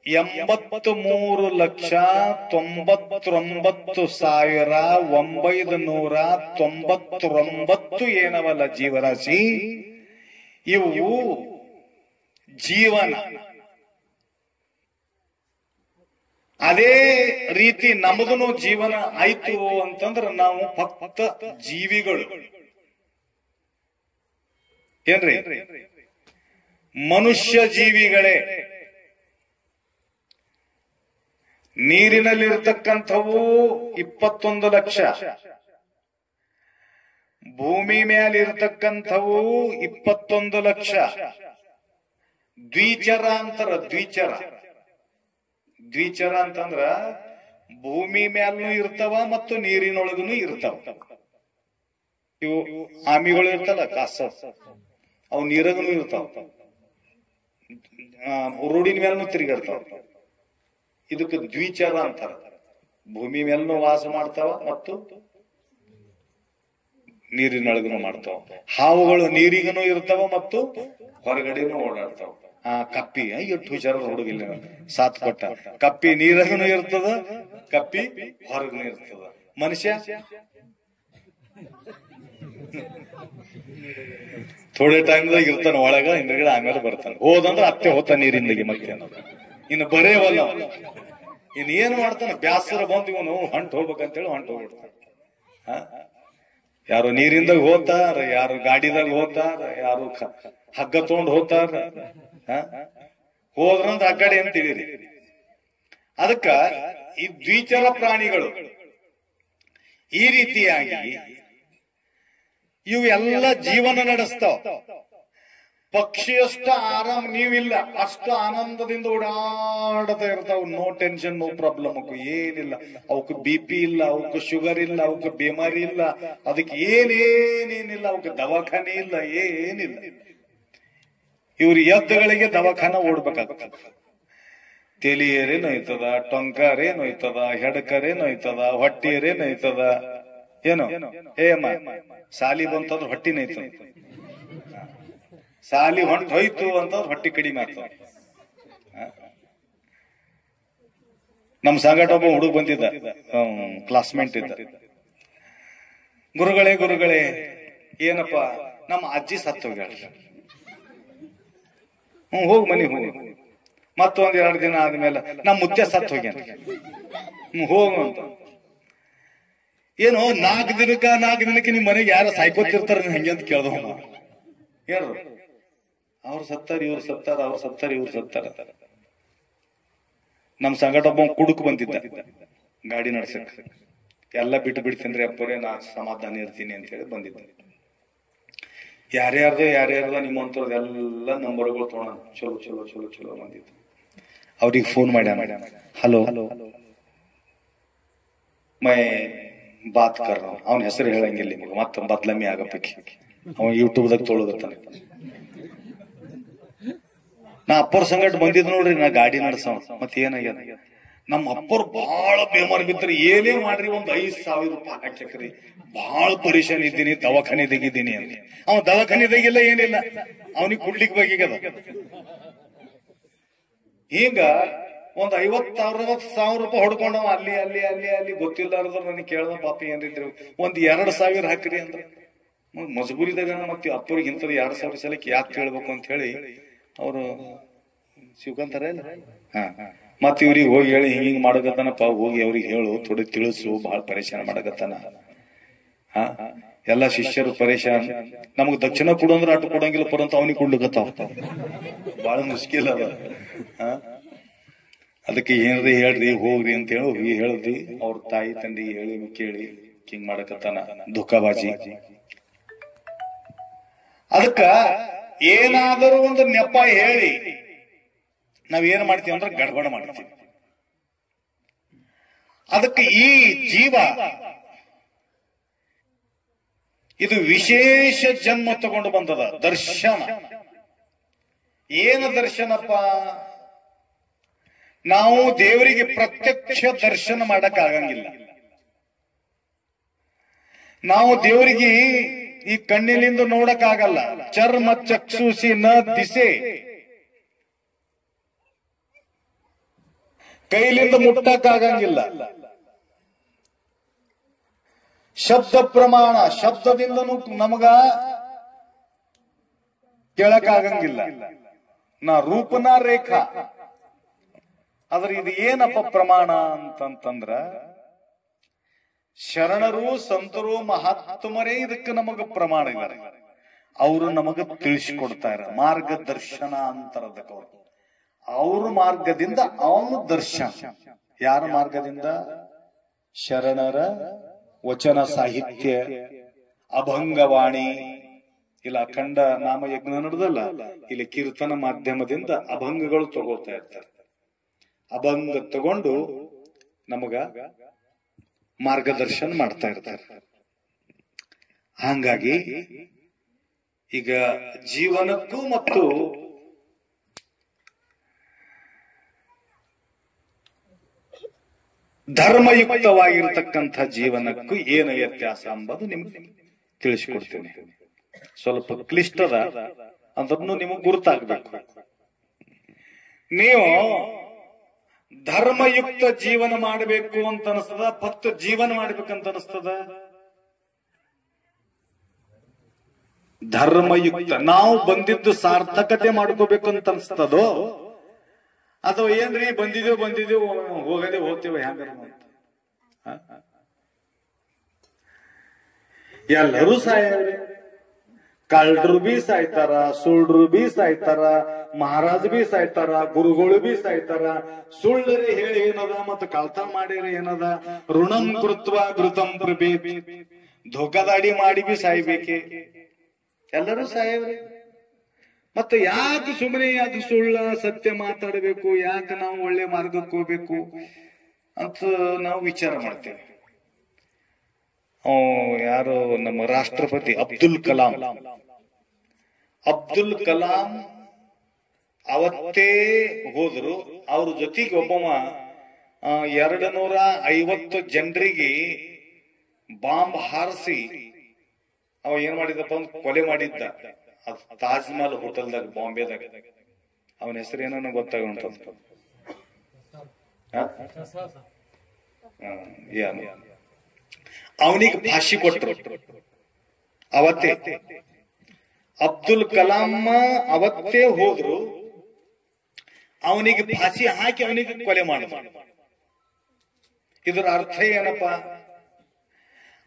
83,999,999 ಏನವಲ್ಲ ಜೀವರಾಶಿ, ಇವು ಜೀವನ. ಅದೇ ರೀತಿ ನಮಗನು ಜೀವನ ಆಯ್ತು ಅಂತಂದ್ರೆ ನಾವು ಫಕ್ತ ಜೀವಿಗಳು ಏನ್ರಿ? ಮನುಷ್ಯ ಜೀವಿಗಳೇ. ನೀರಿನಲ್ಲಿರ್ತಕ್ಕಂಥವು 21 ಲಕ್ಷ, ಭೂಮಿ ಮೇಲಿರ್ತಕ್ಕಂಥವು 21 ಲಕ್ಷ. ದ್ವಿಚರ ಅಂತಾರ. ದ್ವಿಚರ ಅಂತಂದ್ರ ಭೂಮಿ ಮ್ಯಾಲೂ ಇರ್ತಾವ ಮತ್ತು ನೀರಿನೊಳಗನು ಇರ್ತಾವ. ಇವು ಆಮಿಗಳು ಇರ್ತಲ್ಲ, ಕಾಸ, ಅವು ನೀರಾಗನು ಇರ್ತಾವ, ರೋಡಿನ ಮೇಲೂ ತಿರುಗಾಡ್ತಾವ. ಇದಕ್ಕೆ ದ್ವಿಚರ ಅಂತಾರ. ಭೂಮಿ ಮೇಲೂ ವಾಸ ಮಾಡ್ತಾವ ಮತ್ತು ನೀರಿನೊಳಗನು ಮಾಡ್ತಾವ. ಹಾವುಗಳು ನೀರಿಗನು ಇರ್ತಾವ ಮತ್ತು ಹೊರಗಡೆನೂ ಓಡಾಡ್ತಾವ. ಕಪ್ಪಿ ಎಷ್ಟು ಹುಷಾರ ಹುಡುಗಿಲ್ಲ, ಸಾತ್ ಕೊಟ್ಟ. ಕಪ್ಪಿ ನೀರಾಗನು ಇರ್ತದ, ಕಪ್ಪಿ ಹೊರಗನು ಇರ್ತದ. ಮನುಷ್ಯ ಥೋಡೆ ಟೈಮ್ದಾಗ ಇರ್ತಾನ ಒಳಗ, ಹಿಂದ್ಗಡೆ ಆಮೇಲೆ ಬರ್ತಾನ. ಹೋದಂದ್ರ ಅತ್ತೆ ಹೋತ ನೀರಿಂದಾಗಿ ಮತ್ತೆ ಇನ್ನು ಬರೇವಲ್ಲ. ಇನ್ ಏನ್ ಮಾಡ್ತಾನ? ಬ್ಯಾಸರ ಬಂದ್ ಇವನು ಹೊಂಟ್ ಹೋಗ್ಬೇಕಂತೇಳಿ ಹೊಂಟ್ ಹೋಗ್ಬಿಡ್ತಾನ. ಯಾರು ನೀರಿಂದಾಗ ಹೋತಾರ, ಯಾರು ಗಾಡಿದಾಗ ಹೋತಾರ, ಯಾರು ಹಗ್ಗ ತಗೊಂಡ್ ಹೋತಾರ. ಹೋದ್ರಂದ್ರ ಆ ಕಡೆ ಅಂತ ತಿಳಿರಿ. ಅದಕ್ಕ ಈ ದ್ವಿಚರ ಪ್ರಾಣಿಗಳು ಈ ರೀತಿಯಾಗಿ ಇವು ಎಲ್ಲ ಜೀವನ ನಡೆಸ್ತಾವ. ಪಕ್ಷಿಯಷ್ಟ ಆರಾಮ್ ನೀವಿಲ್ಲ, ಅಷ್ಟು ಆನಂದದಿಂದ ಓಡಾಡತಾ ಇರ್ತಾವ. No tension, no problem. ಅವಕ್ಕೆ ಏನಿಲ್ಲ, ಅವಕ್ಕೆ BP ಇಲ್ಲ, ಅವಕ್ಕೆ ಶುಗರ್ ಇಲ್ಲ, ಅವಕ್ಕೆ ಬಿಮಾರಿ ಇಲ್ಲ, ಅದಕ್ಕೆ ಏನೇನಿಲ್ಲ, ಅವಕ್ಕೆ ದವಾಖಾನೆ ಇಲ್ಲ, ಏನಿಲ್ಲ. ಇವ್ರ ಎತ್ತುಗಳಿಗೆ ದವಾಖಾನ ಓಡ್ಬೇಕಾಗ್ತದ. ತೆಲಿಯರೇ ನೋಯ್ತದ, ಟೊಂಕಾರೇ ನೋಯ್ತದ, ಹೆಡಕರೇ ನೋಯ್ತದ, ಹೊಟ್ಟಿಯರೇ ನೋಯ್ತದ. ಏನು ಅಮ್ಮ ಸಾಲಿ ಬಂತಂದ್ರ ಹೊಟ್ಟಿ ನೋಯ್ತದ. ಸಾಲಿ ಹೊಂಟ್ ಹೋಯ್ತು ಅಂತಂದ್ರ ಹೊಟ್ಟಿ ಕಡಿಮೆ ಆಗ್ತದ. ನಮ್ ಸಂಗಟ ಒಬ್ಬ ಹುಡುಗ ಬಂದಿದ್ದ, ಕ್ಲಾಸ್ಮೇಟ್ ಇದ್ದ. ಗುರುಗಳೇ ಏನಪ್ಪ, ನಮ್ಮ ಅಜ್ಜಿ ಸತ್ತು ಹೋಗ್ಯಾಳ. ಹೋಗ್ ಮನಿ ಹೋಗಿ. ಮತ್ತೊಂದ್ 2 ದಿನ ಆದ್ಮೇಲೆ ನಮ್ಮ ಮುತ್ಯ ಸತ್ತು ಹೋಗ್ಯಾನ. ಹೋಗಂತ. ಏನು 4 ದಿನಕ್ಕೆ ನಿಮ್ ಮನೆಗೆ ಯಾರ ಸಾಯ್ಕೋತಿರ್ತಾರ ಹಂಗೆ ಅಂತ ಕೇಳ್ದ. ಏನು ಅವ್ರು ಸತ್ತಾರ, ಇವ್ರು ಸತ್ತಾರ, ಅವ್ರು ಸತ್ತಾರ, ಇವ್ರು ಸತ್ತಾರ. ನಮ್ ಸಂಗಟ ಒಬ್ಬ ಕುಡುಕ್ ಬಂದಿದ್ದ. ಗಾಡಿ ನಡ್ಸಕ್. ಎಲ್ಲ ಬಿಟ್ಟು ಬಿಡ್ತೀನಿ ಅಪ್ಪರೇ, ನಾ ಸಮಾಧಾನ ಇರ್ತೀನಿ ಅಂತ ಹೇಳಿ ಬಂದಿದ್ದೆ. ಯಾರ್ಯಾರ್ದ ನಿಮ್ಮಂತವ್ರದ್ದು ಎಲ್ಲ ನಂಬರ್ಗಳು ತಗೋಣ. ಚಲೋ ಚಲೋ ಚಲೋ ಚಲೋ ಬಂದಿದ್ದು. ಅವ್ರಿಗೆ ಫೋನ್ ಮಾಡ್ಯಾನ, ಹಲೋ ಮೈ ಬಾತ್ ಕರ್. ಅವನ ಹೆಸರು ಹೇಳಂಗಿಲ್ಲ ನಿಮಗೆ, ಮತ್ತ ಬದ್ಲಮ್ಮಿ ಆಗಪ್ಪಿ. ಅವ ಯೂಟ್ಯೂಬ್ದಾಗ ತೊಳೋದತ್ತಾನೆ. ನಾ ಅಪ್ಪರ್ ಸಂಗಟ್ ಬಂದಿದ್ ನೋಡ್ರಿ, ನಾ ಗಾಡಿ ನಡ್ಸವ. ಮತ್ ಏನಾಗ್ಯದ, ನಮ್ಮ ಅಪ್ಪರು ಬಹಳ ಬೇಮಾರ್ ಬಿದ್ರಿ. ಏನೇ ಮಾಡ್ರಿ ಒಂದ್ 5,000 ರೂಪಾಯಿ ಹಾಕ್ಯಕ್ರಿ. ಬಹಳ ಪರೇಶಾನ್ ಇದ್ದೀನಿ, ದವಾಖಾನಿದಾಗಿದ್ದೀನಿ ಅಂತ. ಅವ ದವಾಖಾನಿದಾಗಿಲ್ಲ, ಏನಿಲ್ಲ, ಅವನಿಗೆ ಕುಡ್ಲಿಕ್ಕೆ ಬಗೆಗದ. ಈಗ ಒಂದ್ 50,000 ರೂಪಾಯಿ ಹೊಡ್ಕೊಂಡವ ಅಲ್ಲಿ ಅಲ್ಲಿ ಅಲ್ಲಿ ಅಲ್ಲಿ ಗೊತ್ತಿಲ್ಲಾರದ್ರ ನನಗೆ ಕೇಳ್ದ, ಪಾಪಿ ಏನಿದ್ರು ಒಂದ್ 2,000 ಹಾಕ್ರಿ ಅಂದ್ರ ಮಜಬೂರಿದಾಗ. ಮತ್ತೆ ಅಪ್ಪರಿಗೆ ಇಂಥದ್ದು 2,000 ಸಲಕ್ಕೆ ಯಾಕೆ ಕೇಳ್ಬೇಕು ಅಂತ ಹೇಳಿ ಅವರು ಸಿಗ್ಕೊಂತಾರ ಇಲ್ಲ. ಮತ್ ಇವ್ರಿಗೆ ಹೋಗಿ ಹೇಳಿ ಹಿಂಗ್ ಮಾಡಕತ್ತಾನಪ್ಪ, ಹೋಗಿ ಅವ್ರಿಗೆ ಹೇಳು, ಥೋಡಿ ತಿಳಿಸು, ಬಹಳ ಪರೇಶಾನ ಮಾಡಕತ್ತಾನ. ಎಲ್ಲಾ ಶಿಷ್ಯರು ಪರೇಶಾನ್. ನಮಗ್ ದಕ್ಷಿಣ ಕೊಡಂದ್ರ ಅಟ್ಟು ಕೊಡಂಗಿಲ್ಲ, ಪರಂತ ಅವನಿಗೆ ಕೊಡ್ಲಿಕ್ಕತ್ತಾವ. ಬಹಳ ಮುಷ್ಕಿಲ್ ಅದ. ಅದಕ್ಕೆ ಏನ್ರಿ ಹೇಳ್ರಿ, ಹೋಗ್ರಿ ಅಂತ ಹೇಳಿ ಹೇಳ್ರಿ. ಅವ್ರ ತಾಯಿ ತಂದೆಗೆ ಹೇಳಿ ಕೇಳಿ ಹಿಂಗ್ ಮಾಡಕತ್ತಾನ, ದುಃಖಬಾಜಿ. ಅದಕ್ಕ ಏನಾದರೂ ಒಂದು ನೆಪ ಹೇಳಿ ನಾವ್ ಏನ್ ಮಾಡ್ತೀವಿ ಅಂದ್ರೆ ಗಡ್ಬಡ ಮಾಡ್ತೀವಿ. ಅದಕ್ಕೆ ಈ ಜೀವ ಇದು ವಿಶೇಷ ಜನ್ಮ ತಗೊಂಡು ಬಂದದ. ದರ್ಶನ ಏನು ದರ್ಶನಪ್ಪ? ನಾವು ದೇವರಿಗೆ ಪ್ರತ್ಯಕ್ಷ ದರ್ಶನ ಮಾಡಕ್ ಆಗಂಗಿಲ್ಲ. ನಾವು ದೇವರಿಗೆ ಈ ಕಣ್ಣಿನಿಂದ ನೋಡಕ್ ಆಗಲ್ಲ. ಚರ್ಮ ಚಕ್ಷುಷಿ ನ ದಿಸೆ, ಕೈಲಿಂದ ಮುಟ್ಟಕ್ ಆಗಂಗಿಲ್ಲ. ಶಬ್ದ ಪ್ರಮಾಣ, ಶಬ್ದದಿಂದನೂ ನಮಗ ಕೇಳಕ್ ಆಗಂಗಿಲ್ಲ. ನಾ ರೂಪನ ರೇಖಾ. ಆದ್ರೆ ಇದು ಏನಪ್ಪ ಪ್ರಮಾಣ ಅಂತಂತಂದ್ರ, ಶರಣರು ಸಂತರು ಮಹಾತ್ಮರೇ ಇದಕ್ಕೆ ನಮಗ ಪ್ರಮಾಣ ಇದ್ದಾರೆ. ಅವರು ನಮಗ ತಿಳಿಸಿಕೊಡ್ತಾರೆ. ಮಾರ್ಗದರ್ಶನ ಅಂತಾರದಕ್ಕೆ ಅವರು. ಅವ್ರ ಮಾರ್ಗದಿಂದ ಅವನು ದರ್ಶನ. ಯಾರ ಮಾರ್ಗದಿಂದ? ಶರಣರ ವಚನ ಸಾಹಿತ್ಯ, ಅಭಂಗವಾಣಿ, ಇಲ್ಲ ಅಖಂಡ ನಾಮಯಜ್ಞ ನಡೆದಲ್ಲ, ಇಲ್ಲಿ ಕೀರ್ತನ ಮಾಧ್ಯಮದಿಂದ ಅಭಂಗಗಳು ತಗೋತಾ ಇರ್ತಾರೆ. ಅಭಂಗ ತಗೊಂಡು ನಮಗ ಮಾರ್ಗದರ್ಶನ ಮಾಡ್ತಾ ಇರ್ತಾರೆ. ಹಾಗಾಗಿ ಈಗ ಜೀವನಕ್ಕೂ ಮತ್ತು ಧರ್ಮಯುಕ್ತವಾಗಿರ್ತಕ್ಕಂಥ ಜೀವನಕ್ಕೂ ಏನು ವ್ಯತ್ಯಾಸ ಎಂಬುದು ನಿಮ್ಗೆ ತಿಳಿಸಿಕೊಡ್ತೀನಿ. ಸ್ವಲ್ಪ ಕ್ಲಿಷ್ಟದ ಅಂದ್ರೂ ನಿಮಗ್ ಗುರುತಾಗಬೇಕು. ನೀವು ಧರ್ಮಯುಕ್ತ ಜೀವನ ಮಾಡಬೇಕು ಅಂತ ಅನಿಸ್ತದ, ಭಕ್ತ ಜೀವನ ಮಾಡ್ಬೇಕಂತ ಅನಿಸ್ತದ? ಧರ್ಮಯುಕ್ತ ನಾವು ಬಂದಿದ್ದು ಸಾರ್ಥಕತೆ ಮಾಡ್ಕೋಬೇಕಂತ ಅನಿಸ್ತದೋ, ಅಥವಾ ಏನ್ರಿ ಬಂದಿದ್ದೇವೆ ಹೋಗದೆ ಹೋಗ್ತೇವೆ ಹ್ಯಾಂಗ? ಎಲ್ಲರೂ ಸಾಯ್ರಿ. ಕಳ್ಳರು ಬಿ ಸಾಯ್ತಾರ, ಸುಳ್ಳು ಬಿ ಸಾಯ್ತಾರ, ಮಹಾರಾಜ್ ಬಿ ಸಾಯ್ತಾರ, ಗುರುಗಳು ಬಿ ಸಾಯ್ತಾರ. ಸುಳ್ಳರಿ ಹೇಳಿ ಏನದ, ಮತ್ತ ಕಳ್ತನ ಮಾಡಿರಿ ಏನದ? ಋಣಂ ಕೃತ್ವ ಘೃತಂ ಪ್ರಭೇತ್. ಧೋಕಾದಾಡಿ ಮಾಡಿ ಬಿ ಸಾಯ್ಬೇಕೆ, ಎಲ್ಲರೂ ಸಾಯವ್ರಿ. ಮತ್ತೆ ಯಾಕೆ ಸುಮ್ಮನೆ ಅದು ಸುಳ್ಳ ಸತ್ಯ ಮಾತಾಡಬೇಕು? ಯಾಕೆ ನಾವು ಒಳ್ಳೆ ಮಾರ್ಗಕ್ಕೆ ಹೋಗ್ಬೇಕು ಅಂತ ನಾವು ವಿಚಾರ ಮಾಡ್ತೇವೆ. ಯಾರು ನಮ್ಮ ರಾಷ್ಟ್ರಪತಿ ಅಬ್ದುಲ್ ಕಲಾಂ ಅವತ್ತೇ ಹೋದ್ರು. ಅವ್ರ ಜೊತೆಗೆ ಒಬ್ಬವ 250 ಜನರಿಗೆ ಬಾಂಬ್ ಹಾರಿಸಿ ಅವ ಏನ್ ಮಾಡಿದಪ್ಪ ಅಂತ ಕೊಲೆ ಮಾಡಿದ್ದ. ತಾಜ್ ಮಹಲ್ ಹೋಟೆಲ್ದಾಗ, ಬಾಂಬೆದಾಗ. ಅವನ ಹೆಸರು ಏನೋ ಗೊತ್ತಾಗುಂಟ. ಅವನಿಗೆ ಭಾಷೆ ಕೊಟ್ಟರು ಅವತ್ತೇ. ಅಬ್ದುಲ್ ಕಲಾಂ ಅವತ್ತೇ ಹೋದ್ರು. ಅವನಿಗೆ ಫಾಸಿ ಹಾಕಿ ಅವನಿಗೆ ಕೊಲೆ ಮಾಡಿದ್ರು. ಇದರ ಅರ್ಥ ಏನಪ್ಪ?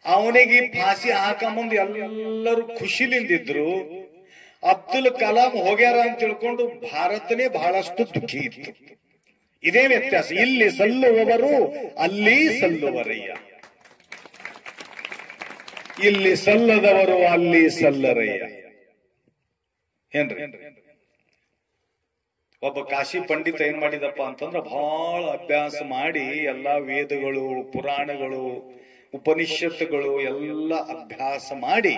ಅವನಿಗೆ ಫಾಸಿ ಹಾಕಂಬಂದು ಎಲ್ಲರೂ ಖುಷಿಲಿಂದಿದ್ರು. ಅಬ್ದುಲ್ ಕಲಾಂ ಹೋಗ್ಯಾರ ಅಂತ ತಿಳ್ಕೊಂಡು ಭಾರತನೇ ಬಹಳಷ್ಟು ದುಃಖಿ ಇತ್ತು. ಇದೇ ವ್ಯತ್ಯಾಸ. ಇಲ್ಲಿ ಸಲ್ಲುವವರು ಅಲ್ಲಿ ಸಲ್ಲುವರಯ್ಯ, ಇಲ್ಲಿ ಸಲ್ಲದವರು ಅಲ್ಲಿ ಸಲ್ಲರಯ್ಯ. ಏನ್ರಿ? ಒಬ್ಬ ಕಾಶಿ ಪಂಡಿತ ಏನ್ ಮಾಡಿದಪ್ಪ ಅಂತಂದ್ರ ಬಹಳ ಅಭ್ಯಾಸ ಮಾಡಿ ಎಲ್ಲಾ ವೇದಗಳು, ಪುರಾಣಗಳು, ಉಪನಿಷತ್ತುಗಳು ಎಲ್ಲ ಅಭ್ಯಾಸ ಮಾಡಿ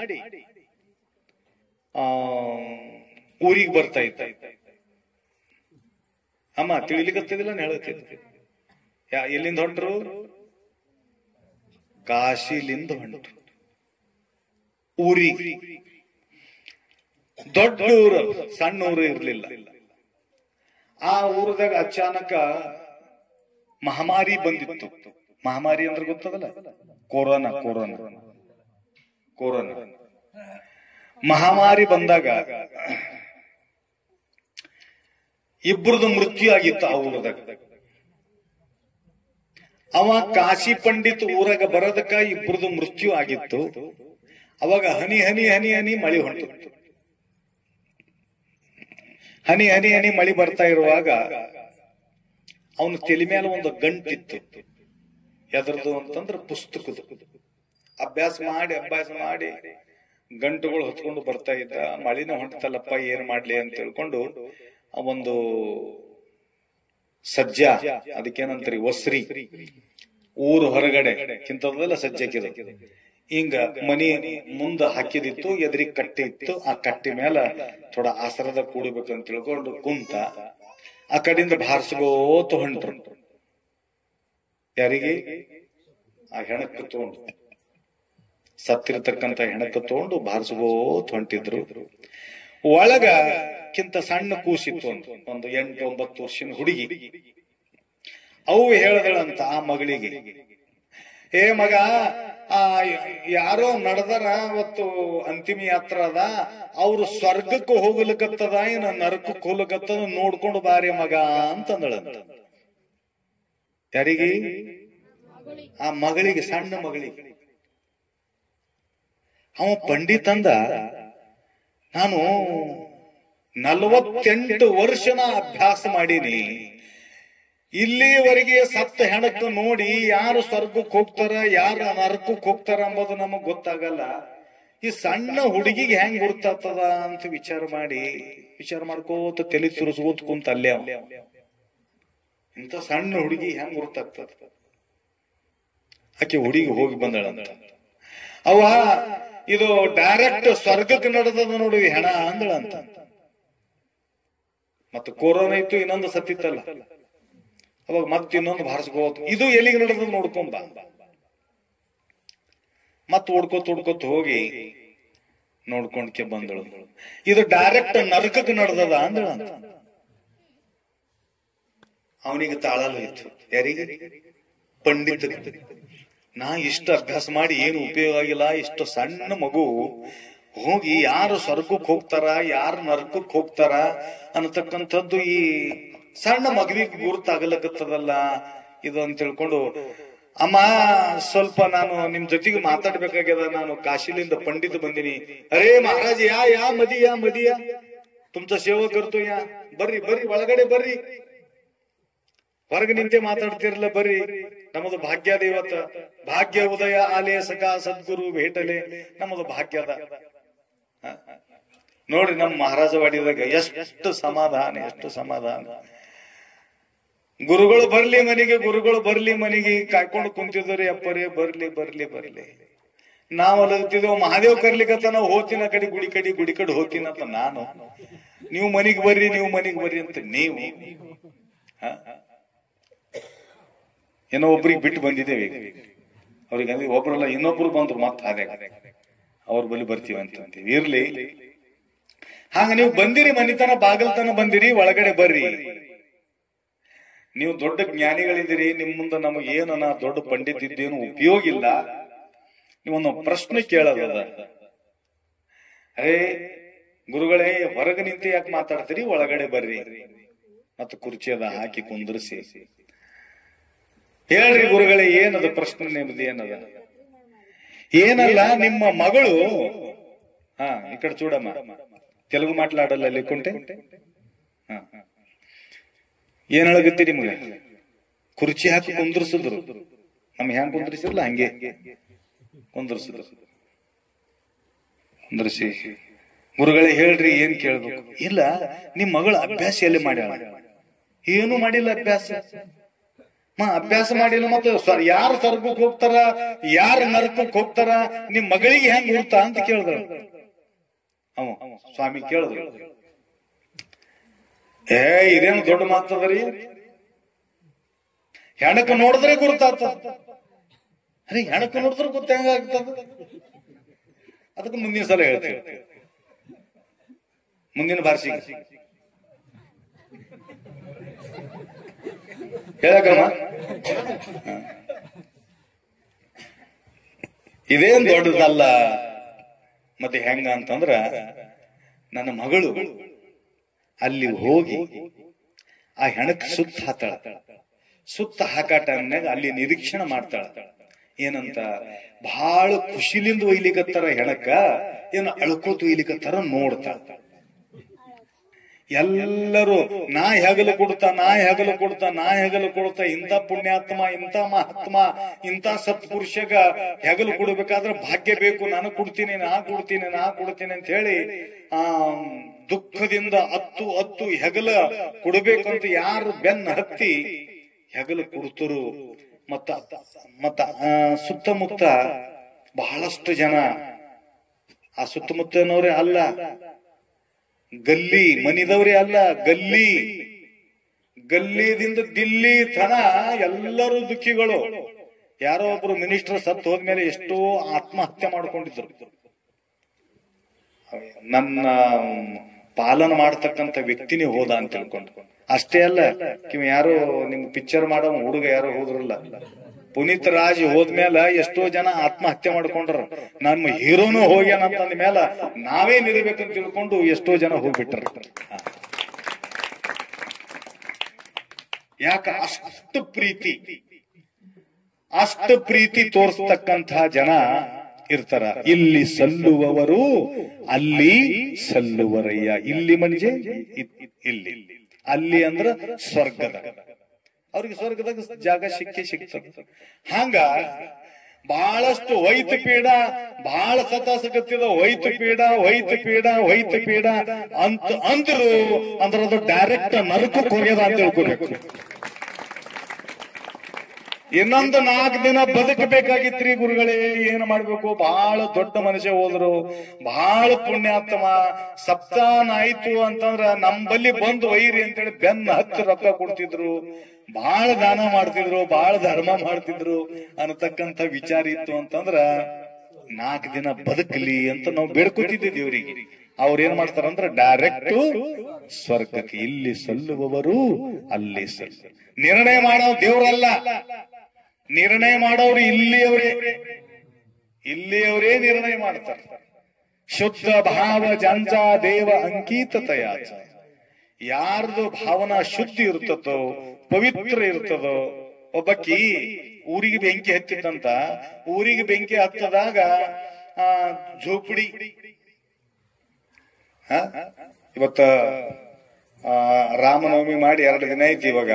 ಊರಿಗೆ ಬರ್ತಾ ಇದ್ದ. ಅಮ್ಮ ತಿಳಿಲಿಕ್ಕತ್ತಿದಿಲ್ಲ ಹೇಳತ್ತಿದ್ದ. ಎಲ್ಲಿಂದ ಹೊಂಟ್ರು? ಕಾಶಿಲಿಂದ ಹೊಂಟ್ರು ಊರಿಗೆ. ದೊಡ್ಡ ಊರು, ಸಣ್ಣ ಊರು ಇರ್ಲಿಲ್ಲ. ಆ ಊರದಾಗ ಅಚಾನಕ ಮಹಾಮಾರಿ ಬಂದಿತ್ತು. ಮಹಾಮಾರಿ ಅಂದ್ರೆ ಗೊತ್ತದಲ್ಲ, ಕೊರೋನಾ. ಮಹಾಮಾರಿ ಬಂದಾಗ ಇಬ್ಬರದು ಮೃತ್ಯು ಆಗಿತ್ತು ಆ ಊರದಾಗ. ಅವ ಕಾಶಿ ಪಂಡಿತ್ ಊರಾಗ ಬರೋದಕ್ಕ ಇಬ್ಬರದು ಮೃತ್ಯು ಆಗಿತ್ತು. ಅವಾಗ ಹನಿ ಹನಿ ಹನಿ ಹನಿ ಮಳಿ ಹೊಂಟಿತ್ತು. ಹನಿ ಹನಿ ಹನಿ ಮಳಿ ಬರ್ತಾ ಇರುವಾಗ ಅವನ ತಲೆ ಮೇಲೆ ಒಂದು ಗಂಟಿತ್ತು. ಎದ್ರದು ಅಂತಂದ್ರೆ ಪುಸ್ತಕದ. ಅಭ್ಯಾಸ ಮಾಡಿ ಗಂಟುಗಳು ಹೊತ್ಕೊಂಡು ಬರ್ತಾ ಇದ್ದ. ಮಳಿನ ಹೊಂಟತಲ್ಲಪ್ಪ, ಏನ್ ಮಾಡ್ಲಿ ಅಂತ ತಿಳ್ಕೊಂಡು ಒಂದು ಸಜ್ಜ, ಅದಕ್ಕೇನಂತ್ರಿ ಒಸ್ರಿ, ಊರು ಹೊರಗಡೆ ಕಿಂತದಲ್ಲ ಸಜ್ಜಕ್ಕಿದ, ಹಿಂಗ ಮನಿ ಮುಂದ ಹಾಕಿದಿತ್ತು. ಎದುರಿಗೆ ಕಟ್ಟಿ ಇತ್ತು. ಆ ಕಟ್ಟಿ ಮೇಲೆ ಥೋಡ ಆಸರದ ಕೂಡಬೇಕಂತ ತಿಳ್ಕೊಂಡು ಕುಂತ. ಆ ಕಡೆಯಿಂದ ಬಾರಿಸ್ಕೋತ ಹೊಂಟ್ರು. ಯಾರಿಗೆ? ಆ ಹೆಣಕ್ಕೆ ತಗೊಂಡು, ಸತ್ತಿರತಕ್ಕಂತ ಹೆಣಕ್ಕೆ ತಗೊಂಡು ಬಾರಿಸ್ಕೋತ ಹೊಂಟಿದ್ರು. ಒಳಗ ಕಿಂತ ಸಣ್ಣ ಕೂಸಿತ್ತು, ಒಂದು 8-9 ವರ್ಷದ ಹುಡುಗಿ. ಅವು ಹೇಳ್ದಳಂತ ಆ ಮಗಳಿಗೆ, ಏ ಮಗ, ಯಾರೋ ನಡೆದಾರ ಅವತ್ತು ಅಂತಿಮ ಯಾತ್ರ ಅದ, ಅವ್ರು ಸ್ವರ್ಗಕ್ಕೆ ಹೋಗ್ಲಿಕ್ಕತ್ತದ ಏನ ನರಕಕ್ಕೆ ಹೋಗ್ಲಿಕ್ಕತ್ತದ, ನೋಡ್ಕೊಂಡು ಬಾರಿ ಮಗ ಅಂತಂದಳಂತ. ಯಾರಿಗೆ? ಆ ಮಗಳಿಗೆ, ಸಣ್ಣ ಮಗಳಿಗೆ. ಅವ ಪಂಡಿತ್ ಅಂದ, ನಾನು 48 ವರ್ಷನ ಅಭ್ಯಾಸ ಮಾಡೀನಿ, ಇಲ್ಲಿವರೆಗೆ ಸತ್ತ ಹೆಣಕ್ಕೆ ನೋಡಿ ಯಾರು ಸ್ವರ್ಗಕ್ಕೆ ಹೋಗ್ತಾರ ಯಾರು ನರಕಕ್ಕೆ ಹೋಗ್ತಾರ ಅಂಬೋದು ನಮಗ್ ಗೊತ್ತಾಗಲ್ಲ. ಈ ಸಣ್ಣ ಹುಡುಗಿಗೆ ಹೆಂಗ್ ಗುರ್ತಾಗ್ತದ ಅಂತ ವಿಚಾರ ಮಾಡ್ಕೋತ ತಲೆ ತುರಿಸ್ಕೋತ ಕುಂತ ಅಲ್ಲೇ. ಇಂಥ ಸಣ್ಣ ಹುಡುಗಿ ಹೆಂಗ್ ಗುರ್ತಾಗ್ತದ? ಆಕೆ ಹುಡುಗಿ ಹೋಗಿ ಬಂದಳಂತ. ಅವ ಇದು ಡೈರೆಕ್ಟ್ ಸ್ವರ್ಗಕ್ಕೆ ನಡೆದದ ನೋಡಿ ಹೆಣ ಅಂದಳಂತ. ಮತ್ತೆ ಕೊರೋನಾ ಇತ್ತು, ಇನ್ನೊಂದು ಸತ್ತಿತ್ತಲ್ಲ, ಅವಾಗ ಮತ್ತೆ ಇನ್ನೊಂದು ಬಾರಿಸ್ಕೋತ ಇದು ಎಲ್ಲಿಗೆ ನಡೆದ ನೋಡ್ಕೊಂಬ. ಮತ್ ಓಡ್ಕೋತ ಹೋಗಿ ನೋಡ್ಕೊಂಡ್ಕೆ ಬಂದಳು. ಇದು ಡೈರೆಕ್ಟ್ ನರಕಕ್ಕೆ ನಡೆದದ ಅಂದಳಂತ. ಅವನಿಗೆ ತಾಳಲು ಇತ್ತು. ಯಾರಿಗೆ? ಪಂಡಿತ. ನಾ ಇಷ್ಟು ಅಭ್ಯಾಸ ಮಾಡಿ ಏನು ಉಪಯೋಗ ಆಗಿಲ್ಲ. ಇಷ್ಟು ಸಣ್ಣ ಮಗು ಹೋಗಿ ಯಾರು ಸ್ವರ್ಗಕ್ಕೆ ಹೋಗ್ತಾರ ಯಾರು ನರಕಕ್ಕೆ ಹೋಗ್ತಾರ ಅನ್ನತಕ್ಕಂಥದ್ದು ಈ ಸಣ್ಣ ಮಗುವಿಗೆ ಗುರುತಾಗಲಕತ್ತದಲ್ಲ ಇದು ಅಂತ ತಿಳ್ಕೊಂಡು, ಅಮ್ಮ ಸ್ವಲ್ಪ ನಾನು ನಿಮ್ ಜೊತೆಗೆ ಮಾತಾಡ್ಬೇಕಾಗ್ಯದ, ನಾನು ಕಾಶಿಲಿಂದ ಪಂಡಿತ ಬಂದಿನಿ. ಅರೇ ಮಹಾರಾಜ್, ಯಾ ಮದಿಯ ತುಮ್ಸ ಸೇವಾ ಕರ್ತು, ಬರ್ರಿ ಒಳಗಡೆ ಬರ್ರಿ, ಹೊರಗೆ ನಿಂತೆ ಮಾತಾಡ್ತಿರಲ್ಲ, ಬರ್ರಿ. ನಮ್ಮದು ಭಾಗ್ಯದ ಇವತ್ತ, ಭಾಗ್ಯ ಉದಯ ಆಲಯ ಸಖಾ ಸದ್ಗುರು ಭೇಟಲೆ ನಮ್ಮದು ಭಾಗ್ಯದ. ನೋಡ್ರಿ ನಮ್ಮ ಮಹಾರಾಜವಾಡಿದಾಗ ಎಷ್ಟು ಸಮಾಧಾನ. ಗುರುಗಳು ಬರ್ಲಿ ಮನೆಗೆ ಕಾಯ್ಕೊಂಡು ಕುಂತಿದ್ರಿ. ಅಪ್ಪರೇ ಬರ್ಲಿ. ನಾವ್ ಅಲ್ಲತ್ತಿದ್ದೇವ್, ಮಹಾದೇವ್ ಕರ್ಲಿಕ್ಕತ್ತ ನಾವು ಹೋಗ್ತೀನಿ ಆ ಕಡೆ ಗುಡಿ ಕಡೆ ಹೋಗ್ತೀನಂತ ನಾನು. ನೀವು ಮನಿಗ್ ಬರ್ರಿ ಅಂತ ನೀವು ಏನೋ ಒಬ್ರಿಗೆ ಬಿಟ್ಟು ಬಂದಿದ್ದೇವೆ. ಅವ್ರಿಗೆ ಅಂದ್ರೆ ಒಬ್ರಲ್ಲ ಇನ್ನೊಬ್ರು ಬಂದ್ರು ಮತ್ತ ಹಾಗೆ ಅವ್ರ ಬಳಿ ಬರ್ತೀವಿ ಅಂತೀವಿ. ಇರ್ಲಿ, ಹಾಗ ನೀವು ಬಂದಿರಿ, ಮನಿತನ ಬಾಗಲ್ತನ ಬಂದಿರಿ, ಒಳಗಡೆ ಬರ್ರಿ. ನೀವು ದೊಡ್ಡ ಜ್ಞಾನಿಗಳಿದ್ದೀರಿ, ನಿಮ್ ಮುಂದೆ ನಮಗೆ ಏನನ್ನ ದೊಡ್ಡ ಪಂಡಿತ ಇದ್ದೇನು ಉಪಯೋಗ ಇಲ್ಲ. ನೀವೊಂದು ಪ್ರಶ್ನೆ ಕೇಳೋದ, ಅರೇ ಗುರುಗಳೇ ಹೊರಗೆ ನಿಂತು ಯಾಕೆ ಮಾತಾಡ್ತೀರಿ, ಒಳಗಡೆ ಬರ್ರಿ. ಮತ್ತು ಕುರ್ಚಿಯದ ಹಾಕಿ ಕುಂದ್ರಿಸಿ ಹೇಳ್ರಿ ಗುರುಗಳೇ, ಏನದ ಪ್ರಶ್ನೆ ನಿಮ್ದು, ಏನದ? ಏನಲ್ಲ, ನಿಮ್ಮ ಮಗಳು ಈ ಕಡೆ చూడಮ್ಮ, తెలుగు మాట్లాడాలి లేకుంటే ಏನ್ ಹೇಳಗತ್ತೀರಿ ನಿಮ್ಗೆ? ಕುರ್ಚಿ ಹಾಕಿ ಕುಂದ್ರಿಸಿದ್ರು, ನಮ್ ಹೆಂಗ್ ಕುಂದ್ರಿಸಿರ್ಲ ಹಂಗೆ ಕುಂದ್ರಿಸಿದ್ರು. ಕುಂದ್ರಿಸಿ ಗುರುಗಳೇ ಹೇಳ್ರಿ ಏನ್ ಕೇಳ್ಬೇಕು? ಇಲ್ಲ, ನಿಮ್ ಮಗಳು ಅಭ್ಯಾಸ ಎಲ್ಲಿ ಮಾಡ್ಯಾಳ? ಏನು ಮಾಡಿಲ್ಲ ಅಭ್ಯಾಸ. ಅಭ್ಯಾಸ ಮಾಡಿಲ್ಲ. ಮತ್ತೆ ಯಾರು ಸ್ವರ್ಗಕ್ಕೆ ಹೋಗ್ತಾರ, ಯಾರು ನರಕಕ್ಕೆ ಹೋಗ್ತಾರ, ನಿಮ್ ಮಗಳಿಗೆ ಹೆಂಗ್ ಹುಡ್ತಾ ಅಂತ ಕೇಳಿದ್ರು. ಸ್ವಾಮಿ ಕೇಳಿದ್ರು, ಇದೇನು ದೊಡ್ಡ ಮಾತದ್ರಿ, ಹೆಣಕ ನೋಡಿದ್ರೆ ಗುರುತಾಗ್ತದ. ಅರೆ ಹೆಣಕ ನೋಡಿದ್ರೆ ಗೊತ್ತ ಹೆಂಗಾಗ್ತದ? ಅದಕ್ಕೆ ಮುಂದಿನ ಸಲ ಹೇಳ್ತೇವೆ, ಮುಂದಿನ ಭಾಷೆಗೆ ಹೇಳಕಮ್ಮ. ಇದೇನ್ ದೊಡ್ಡದಲ್ಲ. ಮತ್ತೆ ಹೆಂಗ ಅಂತಂದ್ರ, ನನ್ನ ಮಗಳು ಅಲ್ಲಿ ಹೋಗಿ ಆ ಹೆಣಕ್ ಸುತ್ತ ಹಾತಾಳ. ಸುತ್ತ ಹಾಕಾ ಟೈಮ್ನಾಗ ಅಲ್ಲಿ ನಿರೀಕ್ಷಣೆ ಮಾಡ್ತಾಳ. ಏನಂತ, ಬಹಳ ಖುಷಿಲಿಂದ ಒಯ್ಲಿಕತ್ತಾರ ಹೆಣಕ್ಕ, ಏನು ಅಳ್ಕೋತ ಒಯ್ಲಿಕತ್ತಾರ ನೋಡ್ತಾಳ. ಎಲ್ಲರೂ ನಾ ಹೆಗಲು ಕೊಡ್ತಾ, ನಾ ಹೆಗಲು ಕೊಡ್ತಾ, ನಾ ಹೆಗಲು ಕೊಡ್ತಾ, ಇಂಥ ಪುಣ್ಯಾತ್ಮ, ಇಂಥ ಮಹಾತ್ಮ, ಇಂಥ ಸತ್ಪುರುಷಗ ಹೆಗಲು ಕೊಡ್ಬೇಕಾದ್ರೆ ಭಾಗ್ಯ ಬೇಕು, ನಾನು ಕೊಡ್ತೀನಿ, ನಾ ಕೊಡ್ತೀನಿ, ನಾ ಕೊಡ್ತೀನಿ ಅಂತ ಹೇಳಿ ದುಃಖದಿಂದ ಹತ್ತು ಹೆಗಲ ಕೊಡ್ಬೇಕಂತ ಯಾರು ಬೆನ್ನ ಹತ್ತಿ ಹೆಗಲು ಕೊಡ್ತರು. ಮತ್ತ ಸುತ್ತಮುತ್ತ ಬಹಳಷ್ಟು ಜನ, ಆ ಸುತ್ತಮುತ್ತನವರೇ ಅಲ್ಲ, ಗಲ್ಲಿ ಮನಿದವ್ರೇ ಅಲ್ಲ, ಗಲ್ಲಿದಿಂದ ದಿಲ್ಲಿ ತನ ಎಲ್ಲರೂ ದುಃಖಿಗಳು. ಯಾರೋ ಒಬ್ರು ಮಿನಿಸ್ಟರ್ ಸತ್ತು ಹೋದ್ಮೇಲೆ ಎಷ್ಟೋ ಆತ್ಮಹತ್ಯೆ ಮಾಡ್ಕೊಂಡಿದ್ರು. ನನ್ನ ಪಾಲನ ಮಾಡತಕ್ಕಂತ ವ್ಯಕ್ತಿನೇ ಹೋದ ಅಂತ ತಿಳ್ಕೊಂಡು. ಅಷ್ಟೇ ಅಲ್ಲ, ಯಾರು ನಿಮ್ ಪಿಕ್ಚರ್ ಮಾಡೋ ಹುಡುಗ ಯಾರೋ ಹೋದ್ರಲ್ಲ, ಪುನೀತ್ ರಾಜ್ ಹೋದ್ಮೇಲೆ ಎಷ್ಟೋ ಜನ ಆತ್ಮಹತ್ಯೆ ಮಾಡ್ಕೊಂಡ್ರ. ನಮ್ಮ ಹೀರೋನು ಹೋಗ್ಯಾನಂತಂದ ಮೇಲೆ ನಾವೇನಿರ್ಬೇಕಂತ ತಿಳ್ಕೊಂಡು ಎಷ್ಟೋ ಜನ ಹೋಗ್ಬಿಟ್ರ. ಯಾಕ ಅಷ್ಟು ಪ್ರೀತಿ ತೋರಿಸ್ತಕ್ಕಂಥ ಜನ ಇರ್ತಾರ. ಇಲ್ಲಿ ಸಲ್ಲುವವರು ಅಲ್ಲಿ ಸಲ್ಲುವರಯ್ಯ. ಇಲ್ಲಿ ಮನುಜೆ ಇಲ್ಲಿ, ಅಲ್ಲಿ ಅಂದ್ರ ಸ್ವರ್ಗದ, ಅವ್ರಿಗೆ ಸ್ವರ್ಗದಾಗ ಜಾಗ ಸಿಗ್ತದ. ಹಂಗ ಬಹಳಷ್ಟು ವೈದ್ಯ ಪೀಡ, ಬಹಳ ಸತಾಸಗತ್ತಿದ ವೈದ್ಯ ಪೀಡ ಅಂದ್ರು ಅಂದ್ರೆ ಅದು ಡೈರೆಕ್ಟ್ ನರಕಕ್ಕೆ ಹೋಗ್ಯದ ಅಂತ ತಿಳ್ಕೋಬೇಕು. ಇನ್ನೊಂದು 4 ದಿನ ಬದುಕಬೇಕಾಗಿತ್ರಿ ಗುರುಗಳೇ, ಏನು ಮಾಡ್ಬೇಕು? ಬಹಳ ದೊಡ್ಡ ಮನುಷ್ಯ ಹೋದ್ರು, ಬಹಳ ಪುಣ್ಯಾತ್ಮ. ಸಪ್ತಾನ ಆಯ್ತು ಅಂತಂದ್ರ ನಮ್ಮಲ್ಲಿ ಬಂದು ವೈರಿ ಅಂತೇಳಿ ಬೆನ್ನ ಹತ್ತು ರೊಕ್ಕ ಕೊಡ್ತಿದ್ರು, ಬಹಳ ದಾನ ಮಾಡ್ತಿದ್ರು, ಬಹಳ ಧರ್ಮ ಮಾಡ್ತಿದ್ರು ಅನ್ನತಕ್ಕಂಥ ವಿಚಾರ ಇತ್ತು ಅಂತಂದ್ರ 4 ದಿನ ಬದುಕಲಿ ಅಂತ ನಾವು ಬೇಡ್ಕೊತಿದ್ವಿ ದೇವ್ರಿಗೆ. ಅವ್ರೇನ್ ಮಾಡ್ತಾರಂದ್ರ ಡೈರೆಕ್ಟ್ ಸ್ವರ್ಗಕ್ಕೆ. ಇಲ್ಲಿ ಸಲ್ಲುವವರು ಅಲ್ಲಿ ಸಲ್ಲ. ನಿರ್ಣಯ ಮಾಡೋ ದೇವ್ರಲ್ಲ, ನಿರ್ಣಯ ಮಾಡೋರು ಇಲ್ಲಿಯವರೇ ನಿರ್ಣಯ ಮಾಡ್ತಾರೆ. ಶುದ್ಧ ಭಾವ ಜಂಜ ದೇವ ಅಂಕಿತತೆಯಾಚ. ಯಾರ್ದು ಭಾವನಾ ಶುದ್ಧಿ ಇರ್ತದೋ, ಪವಿತ್ರ ಇರ್ತದೋ. ಒಬ್ಬಕ್ಕಿ ಊರಿಗೆ ಬೆಂಕಿ ಹತ್ತಿತ್ತಂತ, ಊರಿಗೆ ಬೆಂಕಿ ಹತ್ತದಾಗ ಝೋಪಡಿ, ಇವತ್ತ ರಾಮನವಮಿ ಮಾಡಿ 2 ದಿನ ಐತಿ. ಇವಾಗ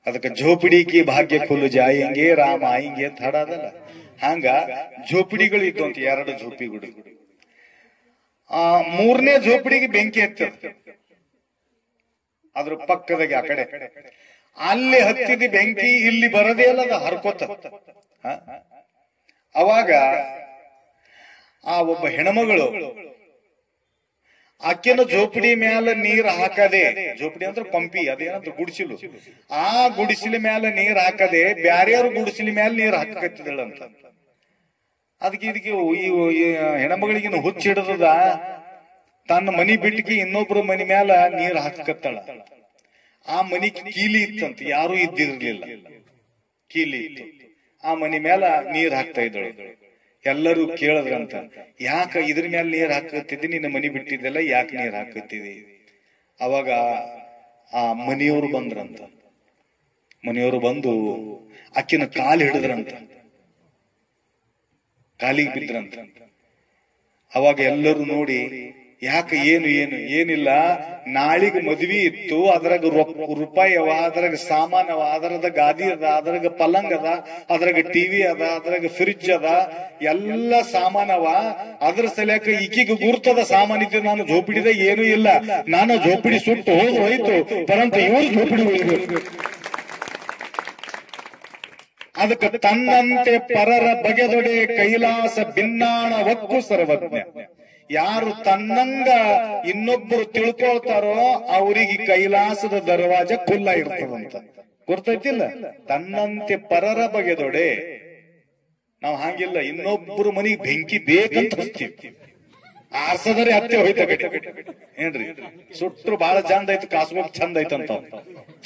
ಅದಕ್ಕೆ ಝೋಪಡಿ ಕಿ ಭಾಗ್ಯ ಖುಲ್ ಜಾಯಂಗೆ ರಾಮ ಆಯಿಂಗೆ ಅಂತ ಹಾಡದಲ್ಲ. ಹಂಗ ಝೋಪಡಿಗಳು ಇದ್ದು ಅಂತ 2 ಝೋಪಿಗಳು. 3ನೇ ಝೋಪಡಿಗೆ ಬೆಂಕಿ ಹತ್ತದ. ಅದ್ರ ಪಕ್ಕದಾಗೆ ಆ ಕಡೆ ಅಲ್ಲಿ ಹತ್ತಿದ ಬೆಂಕಿ ಇಲ್ಲಿ ಬರದೇ ಅಲ್ಲ, ಅದು ಹರ್ಕೋತ. ಅವಾಗ ಆ ಒಬ್ಬ ಹೆಣ್ಮಗಳು ಆಕೆನ ಝೋಪಡಿ ಮ್ಯಾಲ ನೀರ್ ಹಾಕದೆ, ಝೋಪಡಿ ಅಂದ್ರೆ ಪಂಪಿ, ಅದೇನಂತ ಗುಡಿಸಿಲು, ಆ ಗುಡಿಸಿಲ ಮ್ಯಾಲ ನೀರ್ ಹಾಕದೆ ಬ್ಯಾರ್ಯಾರು ಗುಡಿಸಿಲ ಮ್ಯಾಲ ನೀರ್ ಹಾಕತ್ತಿದಳಂತ. ಅದಕ್ಕೆ ಇದಕ್ಕೆ ಈ ಹೆಣ್ಮಗಳಿಗಿನ ಹುಚ್ಚಿಡದ ತನ್ನ ಮನಿ ಬಿಟ್ಟಿಗೆ ಇನ್ನೊಬ್ರು ಮನಿ ಮ್ಯಾಲ ನೀರ್ ಹಾಕತ್ತಾಳ. ಆ ಮನಿ ಕೀಲಿ ಇತ್ತಂತ, ಯಾರು ಇದ್ದಿರ್ಲಿಲ್ಲ, ಕೀಲಿ ಇತ್ತು. ಆ ಮನಿ ಮ್ಯಾಲ ನೀರ್ ಹಾಕ್ತಾ ಇದ್ದಳು. ಎಲ್ಲರೂ ಕೇಳದ್ರಂತ, ಯಾಕ ಇದ್ರ ಮ್ಯಾಲ ನೀರ್ ಹಾಕತ್ತಿದ್ದಿ, ನಿನ್ನ ಮನಿ ಬಿಟ್ಟಿದ್ದೆಲ್ಲ ಯಾಕೆ ನೀರ್ ಹಾಕತ್ತಿದಿ? ಅವಾಗ ಆ ಮನಿಯವರು ಬಂದ್ರಂತ. ಮನೆಯವರು ಬಂದು ಆಕಿನ ಕಾಲು ಹಿಡಿದ್ರಂತ, ಕಾಲಿಗೆ ಬಿದ್ರಂತ. ಅವಾಗ ಎಲ್ಲರೂ ನೋಡಿ ಯಾಕೆ ಏನು ಏನು ಏನಿಲ್ಲ, ನಾಳಿಗೆ ಮದ್ವಿ ಇತ್ತು, ಅದ್ರಾಗ ರೂಪಾಯಿ ಅವ, ಅದ್ರಾಗ ಸಾಮಾನ್ ಅವ, ಅದ್ರದ ಗಾದಿ ಅದ, ಅದ್ರಾಗ ಪಲಂಗ್ ಅದ, ಅದ್ರಾಗ ಟಿವಿ ಅದ, ಅದ್ರಾಗ ಫ್ರಿಡ್ಜ್ ಅದ, ಎಲ್ಲ ಸಾಮಾನ್ ಅವ. ಅದ್ರ ಸಲಕ ಈಕಿಗೆ ಗುರ್ತದ ಸಾಮಾನ್ ಇದ್ದು ನಾನು ಜೋಪಿಡಿದ ಏನೂ ಇಲ್ಲ, ನಾನು ಜೋಪಿಡಿ ಸುಟ್ಟು ಹೋಯ್ತು, ಪರಂತು ಇವರು ಜೋಪಿಡಿ ಉಳಿದ್ರು. ಅದಕ್ಕೆ ತನ್ನಂತೆ ಪರರ ಬಗೆದೊಡೆ ಕೈಲಾಸ ಭಿನ್ನಾಣ ಒಕ್ಕು ಸರ್ವಜ್ಞ. ಯಾರು ತನ್ನಂಗ ಇನ್ನೊಬ್ಬರು ತಿಳ್ಕೊಳ್ತಾರೋ ಅವರಿಗೆ ಕೈಲಾಸದ ದರ್ವಾಜ ಖುಲ್ಲ ಇರ್ತದಂತ. ಗೊತ್ತೈತಿಲ್ಲ? ತನ್ನಂತೆ ಪರರ ಬಗೆದೊಡೆ. ನಾವು ಹಾಗಿಲ್ಲ, ಇನ್ನೊಬ್ಬರು ಮನಿಗೆ ಬೆಂಕಿ ಬೇಕಂತ ಹಚ್ತೀವಿ, ಆರ್ಸದರೆ ಹತ್ತೆ ಹೋಯ್ತ ಏನ್ರಿ, ಸುಟ್ರು ಬಹಳ ಚಂದ ಐತು, ಕಾಸ್ಗೋಕ್ ಚಂದ ಐತಂತ.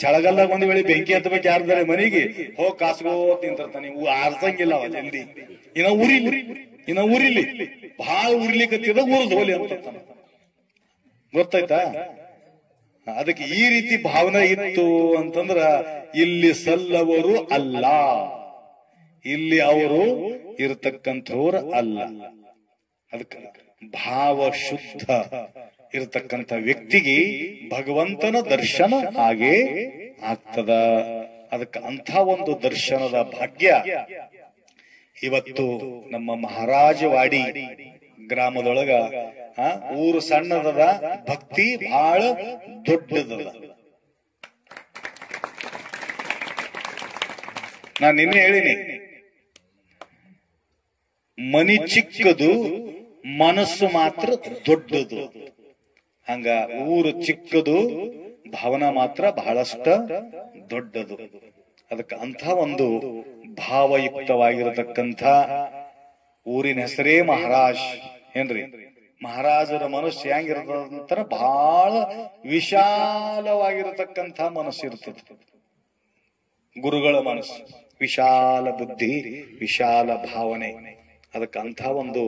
ಚಳಗಲ್ದಾಗ ಒಂದ್ ವೇಳೆ ಬೆಂಕಿ ಹತ್ತಬೇಕು ಯಾರ್ದಾರೆ ಮನಿಗೆ, ಹೋಗ್ ಕಾಸ್ಗೋ ತಿಂತಾರ. ನೀವು ಆರ್ಸಂಗಿಲ್ಲ ಅವ ಜಲ್ದಿ, ಇನ್ನ ಉರಿಲಿ ಬಹಳ ಉರಿಲಿಕ್ಕತ್ತಿದ ಊರ್ದು ಹೋಲಿ ಅಂತ ಗೊತ್ತಾಯ್ತಾ? ಅದಕ್ಕೆ ಈ ರೀತಿ ಭಾವನೆ ಇತ್ತು ಅಂತಂದ್ರ ಇಲ್ಲಿ ಸಲ್ಲವರು ಅಲ್ಲ, ಇಲ್ಲಿ ಅವರು ಇರತಕ್ಕಂಥವ್ರು ಅಲ್ಲ. ಅದಕ್ಕೆ ಭಾವ ಶುದ್ಧ ಇರತಕ್ಕಂಥ ವ್ಯಕ್ತಿಗೆ ಭಗವಂತನ ದರ್ಶನ ಹಾಗೆ ಆಗ್ತದ. ಅದಕ್ಕೆ ಅಂಥ ಒಂದು ದರ್ಶನದ ಭಾಗ್ಯ ಇವತ್ತು ನಮ್ಮ ಮಹಾರಾಜವಾಡಿ ಗ್ರಾಮದೊಳಗ ಊರು ಸಣ್ಣದದ, ಭಕ್ತಿ ಬಹಳ ದೊಡ್ಡದದ. ನಾನು ನಿನ್ನೆ ಹೇಳಿನಿ, ಮನಿ ಚಿಕ್ಕದು, ಮನಸ್ಸು ಮಾತ್ರ ದೊಡ್ಡದು. ಹಂಗ ಊರು ಚಿಕ್ಕದು, ಭಾವನಾ ಮಾತ್ರ ಬಹಳಷ್ಟ ದೊಡ್ಡದು. ಅದಕ್ಕೆ ಅಂಥ ಒಂದು ಭಾವಯುಕ್ತವಾಗಿರತಕ್ಕಂಥ ಊರಿನ ಹೆಸರೇ ಮಹಾರಾಜ್. ಏನ್ರಿ, ಮಹಾರಾಜರ ಮನಸ್ಸು ಹೆಂಗಿರ್ತದಂತರ ಬಹಳ ವಿಶಾಲವಾಗಿರತಕ್ಕಂಥ ಮನಸ್ಸು ಇರ್ತದೆ. ಗುರುಗಳ ಮನಸ್ಸು ವಿಶಾಲ ಬುದ್ಧಿ, ವಿಶಾಲ ಭಾವನೆ. ಅದಕ್ಕೆ ಅಂಥ ಒಂದು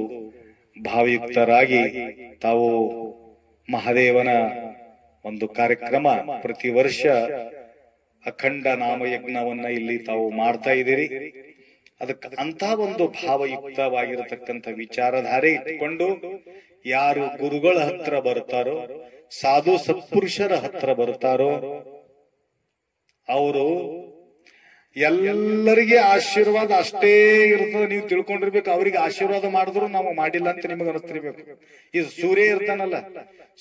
ಭಾವಯುಕ್ತರಾಗಿ ತಾವು ಮಹಾದೇವನ ಒಂದು ಕಾರ್ಯಕ್ರಮ ಪ್ರತಿ ವರ್ಷ ಅಖಂಡ ನಾಮಯಜ್ಞವನ್ನ ಇಲ್ಲಿ ತಾವು ಮಾಡ್ತಾ ಇದ್ದೀರಿ. ಅದಕ್ಕೆ ಅಂಥ ಒಂದು ಭಾವಯುಕ್ತವಾಗಿರತಕ್ಕಂಥ ವಿಚಾರಧಾರೆ ಇಟ್ಕೊಂಡು ಯಾರು ಗುರುಗಳ ಹತ್ರ ಬರ್ತಾರೋ, ಸಾಧು ಸತ್ಪುರುಷರ ಹತ್ರ ಬರ್ತಾರೋ, ಅವರು ಎಲ್ಲರಿಗೆ ಆಶೀರ್ವಾದ ಅಷ್ಟೇ ಇರ್ತದೆ. ನೀವು ತಿಳ್ಕೊಂಡಿರ್ಬೇಕು, ಅವ್ರಿಗೆ ಆಶೀರ್ವಾದ ಮಾಡಿದ್ರು ನಾವು ಮಾಡಿಲ್ಲ ಅಂತ ನಿಮಗೆ ಅನಿಸ್ತಿರ್ಬೇಕು. ಇದು ಸೂರ್ಯ ಇರ್ತಾನಲ್ಲ,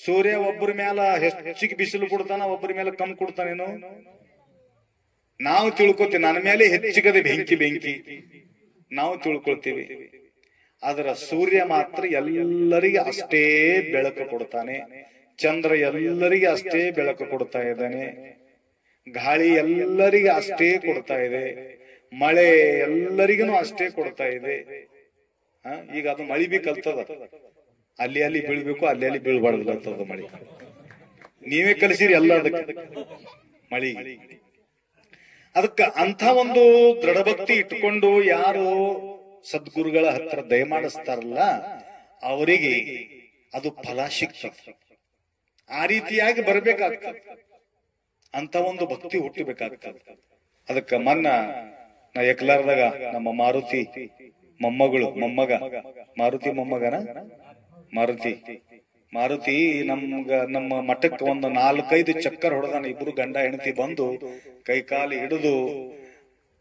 ಸೂರ್ಯ ಒಬ್ಬರ ಮೇಲ ಹೆಚ್ಚಿಗೆ ಬಿಸಿಲು ಕೊಡ್ತಾನ, ಒಬ್ಬರ ಮೇಲೆ ಕಮ್ಮಿ ಕೊಡ್ತಾನೇನು ನಾವು ತಿಳ್ಕೊತೀವಿ. ನನ್ನ ಮೇಲೆ ಹೆಚ್ಚಿಗದೆ ಬೆಂಕಿ ನಾವು ತಿಳ್ಕೊಳ್ತೀವಿ. ಆದ್ರ ಸೂರ್ಯ ಮಾತ್ರ ಎಲ್ಲರಿಗೆ ಅಷ್ಟೇ ಬೆಳಕು ಕೊಡ್ತಾನೆ, ಚಂದ್ರ ಎಲ್ಲರಿಗೆ ಅಷ್ಟೇ ಬೆಳಕು ಕೊಡ್ತಾ ಇದ್ದಾನೆ, ಗಾಳಿ ಎಲ್ಲರಿಗೆ ಅಷ್ಟೇ ಕೊಡ್ತಾ ಇದೆ, ಮಳೆ ಎಲ್ಲರಿಗೂ ಅಷ್ಟೇ ಕೊಡ್ತಾ ಇದೆ. ಈಗ ಅದು ಮಳಿ ಬಿ ಕಲ್ತದ, ಅಲ್ಲಿ ಬೀಳ್ಬೇಕು, ಅಲ್ಲಿ ಬೀಳ್ಬಾರ್ದು ಅಂತದ ಮಳಿ. ನೀವೇ ಕಲಿಸಿರಿ ಎಲ್ಲ ಅದಕ್ಕೆ ಮಳಿ. ಅದಕ್ಕೆ ಅಂಥ ಒಂದು ದೃಢಭಕ್ತಿ ಇಟ್ಟುಕೊಂಡು ಯಾರು ಸದ್ಗುರುಗಳ ಹತ್ರ ದಯಮಾಡಿಸ್ತಾರಲ್ಲ ಅವರಿಗೆ ಅದು ಫಲ ಸಿಗ್ತದೆ. ಆ ರೀತಿಯಾಗಿ ಬರ್ಬೇಕಾಗ್ತದೆ, ಅಂತ ಒಂದು ಭಕ್ತಿ ಹುಟ್ಟಬೇಕಾಗ್ತದೆ. ಅದಕ್ಕೆ ನಾ ಎಕ್ಲಾರ್ದಾಗ ನಮ್ಮ ಮಾರುತಿ ಮೊಮ್ಮಗ ಮಾರುತಿ ನಮ್ಮ ಮಠಕ್ಕೆ ಒಂದು 4-5 ಚಕ್ಕರ್ ಹೊಡೆದಾನ. ಇಬ್ರು ಗಂಡ ಹೆಂಡತಿ ಬಂದು ಕೈ ಕಾಲು ಹಿಡಿದು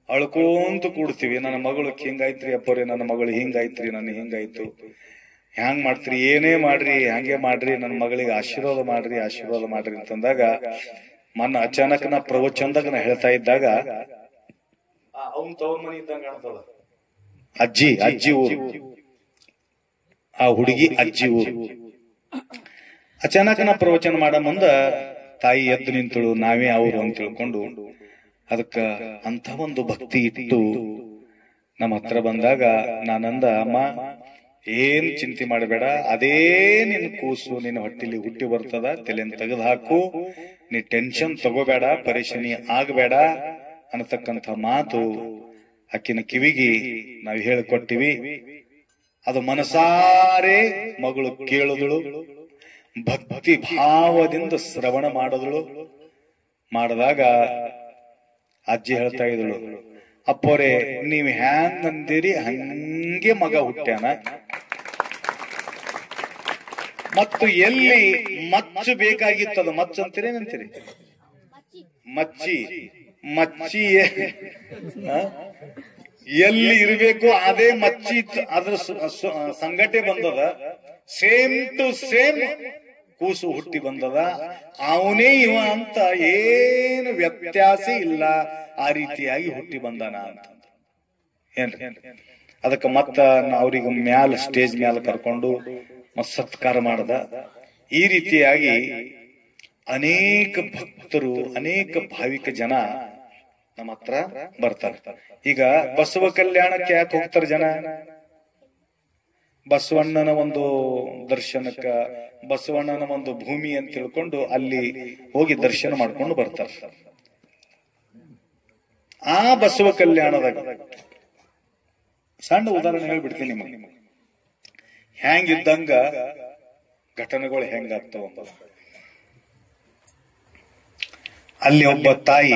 ಅಳ್ಕೊಂತ ಕೂಡ್ತೀವಿ. ನನ್ನ ಮಗಳು ಹಿಂಗಾಯ್ತ್ರಿ ಅಪ್ಪರೇ, ನನ್ನ ಮಗಳು ಹಿಂಗಾಯ್ತ್ರಿ, ನನ್ನ ಹಿಂಗಾಯ್ತು, ಹ್ಯಾಂಗ್ ಮಾಡ್ತೀರಿ, ಏನೇ ಮಾಡ್ರಿ, ಹಂಗೆ ಮಾಡ್ರಿ, ನನ್ನ ಮಗಳಿಗೆ ಆಶೀರ್ವಾದ ಮಾಡ್ರಿ ಅಂತಂದಾಗ ಅಚಾನಕ್ ನಾ ಪ್ರವಚನದಾಗ ನಾ ಹೇಳ್ತಾ ಇದ್ದಾಗ ಅವನ್ ತವ್ರ ಮನಿ ಇದ್ದಂಗ ಕಾಣ್ತದ. ಅಜ್ಜಿ ಊರು, ಆ ಹುಡುಗಿ ಅಜ್ಜಿ ಊರು. ಅಚಾನಕ್ ನಾ ಪ್ರವಚನ ಮಾಡ ಮುಂದ ತಾಯಿ ಎದ್ದು ನಿಂತಳು, ನಾವೇ ಅವರು ಅಂತ ತಿಳ್ಕೊಂಡು. ಅದಕ್ಕ ಅಂತ ಒಂದು ಭಕ್ತಿ ಇಟ್ಟು ನಮ್ಮ ಹತ್ರ ಬಂದಾಗ ನಾನಂದ, ಅಮ್ಮ ಏನ್ ಚಿಂತೆ ಮಾಡಬೇಡ, ಅದೇ ನಿನ್ ಕೂಸು ನಿನ್ನ ಹೊಟ್ಟಿಲಿ ಹುಟ್ಟಿ ಬರ್ತದ, ತಲೆನ್ ತೆಗೆದು ಹಾಕು, ನೀ ಟೆನ್ಷನ್ ತಗೋಬೇಡ, ಪರೇಶಾನಿ ಆಗಬೇಡ ಅನ್ನತಕ್ಕಂಥ ಮಾತು ಆಕಿನ ಕಿವಿಗೆ ನಾವು ಹೇಳಿಕೊಟ್ಟಿವಿ. ಅದು ಮನಸಾರೆ ಮಗಳು ಕೇಳಿದಳು, ಭಕ್ತಿ ಭಾವದಿಂದ ಶ್ರವಣ ಮಾಡಿದಾಗ ಅಜ್ಜಿ ಹೇಳ್ತಾ ಇದ್ದಳು, ಅಪ್ಪೋರೆ ನೀವ್ ಹ್ಯಾಂಗ್ ಅಂದಿರಿ ಹಂಗೆ ಮಗ ಹುಟ್ಟ್ಯಾನ. ಮತ್ತು ಎಲ್ಲಿ ಮಚ್ಚು ಬೇಕಾಗಿತ್ತದ, ಮಚ್ಚು ಅಂತೀರೇನಂತೀರಿ? ಮಚ್ಚಿ ಮಚ್ಚಿ ಎಲ್ಲಿ ಇರಬೇಕು ಅದೇ ಮಚ್ಚಿ ಅದ್ರ ಸಂಗಟೆ ಬಂದದ. ಸೇಮ್ ಟು ಸೇಮ್ ಕೂಸು ಹುಟ್ಟಿ ಬಂದದ. ಅವನೇ ಇವ ಅಂತ ಏನು ವ್ಯತ್ಯಾಸ ಇಲ್ಲ, ಆ ರೀತಿಯಾಗಿ ಹುಟ್ಟಿ ಬಂದಾನ ಅಂತ ಏನ್ರಿ. ಅದಕ್ಕೆ ಮತ್ತ ಅವ್ರಿಗೆ ಮ್ಯಾಲ ಸ್ಟೇಜ್ ಮ್ಯಾಲ ಕರ್ಕೊಂಡು ಸತ್ಕಾರ ಮಾಡದ. ಈ ರೀತಿಯಾಗಿ ಅನೇಕ ಭಕ್ತರು, ಅನೇಕ ಭಾವಿಕ ಜನ ನಮ್ಮ ಹತ್ರ ಬರ್ತಾರೆ. ಈಗ ಬಸವ ಕಲ್ಯಾಣಕ್ಕೆ ಯಾಕೆ ಹೋಗ್ತಾರೆ ಜನ? ಬಸವಣ್ಣನ ಒಂದು ದರ್ಶನಕ್ಕ, ಬಸವಣ್ಣನ ಒಂದು ಭೂಮಿ ಅಂತ ತಿಳ್ಕೊಂಡು ಅಲ್ಲಿ ಹೋಗಿ ದರ್ಶನ ಮಾಡ್ಕೊಂಡು ಬರ್ತಾರೆ. ಆ ಬಸವ ಕಲ್ಯಾಣದಾಗ ಸಣ್ಣ ಉದಾಹರಣೆ ಹೇಳ್ಬಿಡ್ತೀನಿ ನಿಮಗೆ. ಹೆಂಗಿದ್ದಂಗ ಘಟನೆಗಳು ಹೆಂಗಾಗ್ತಾವ. ಅಲ್ಲಿ ಒಬ್ಬ ತಾಯಿ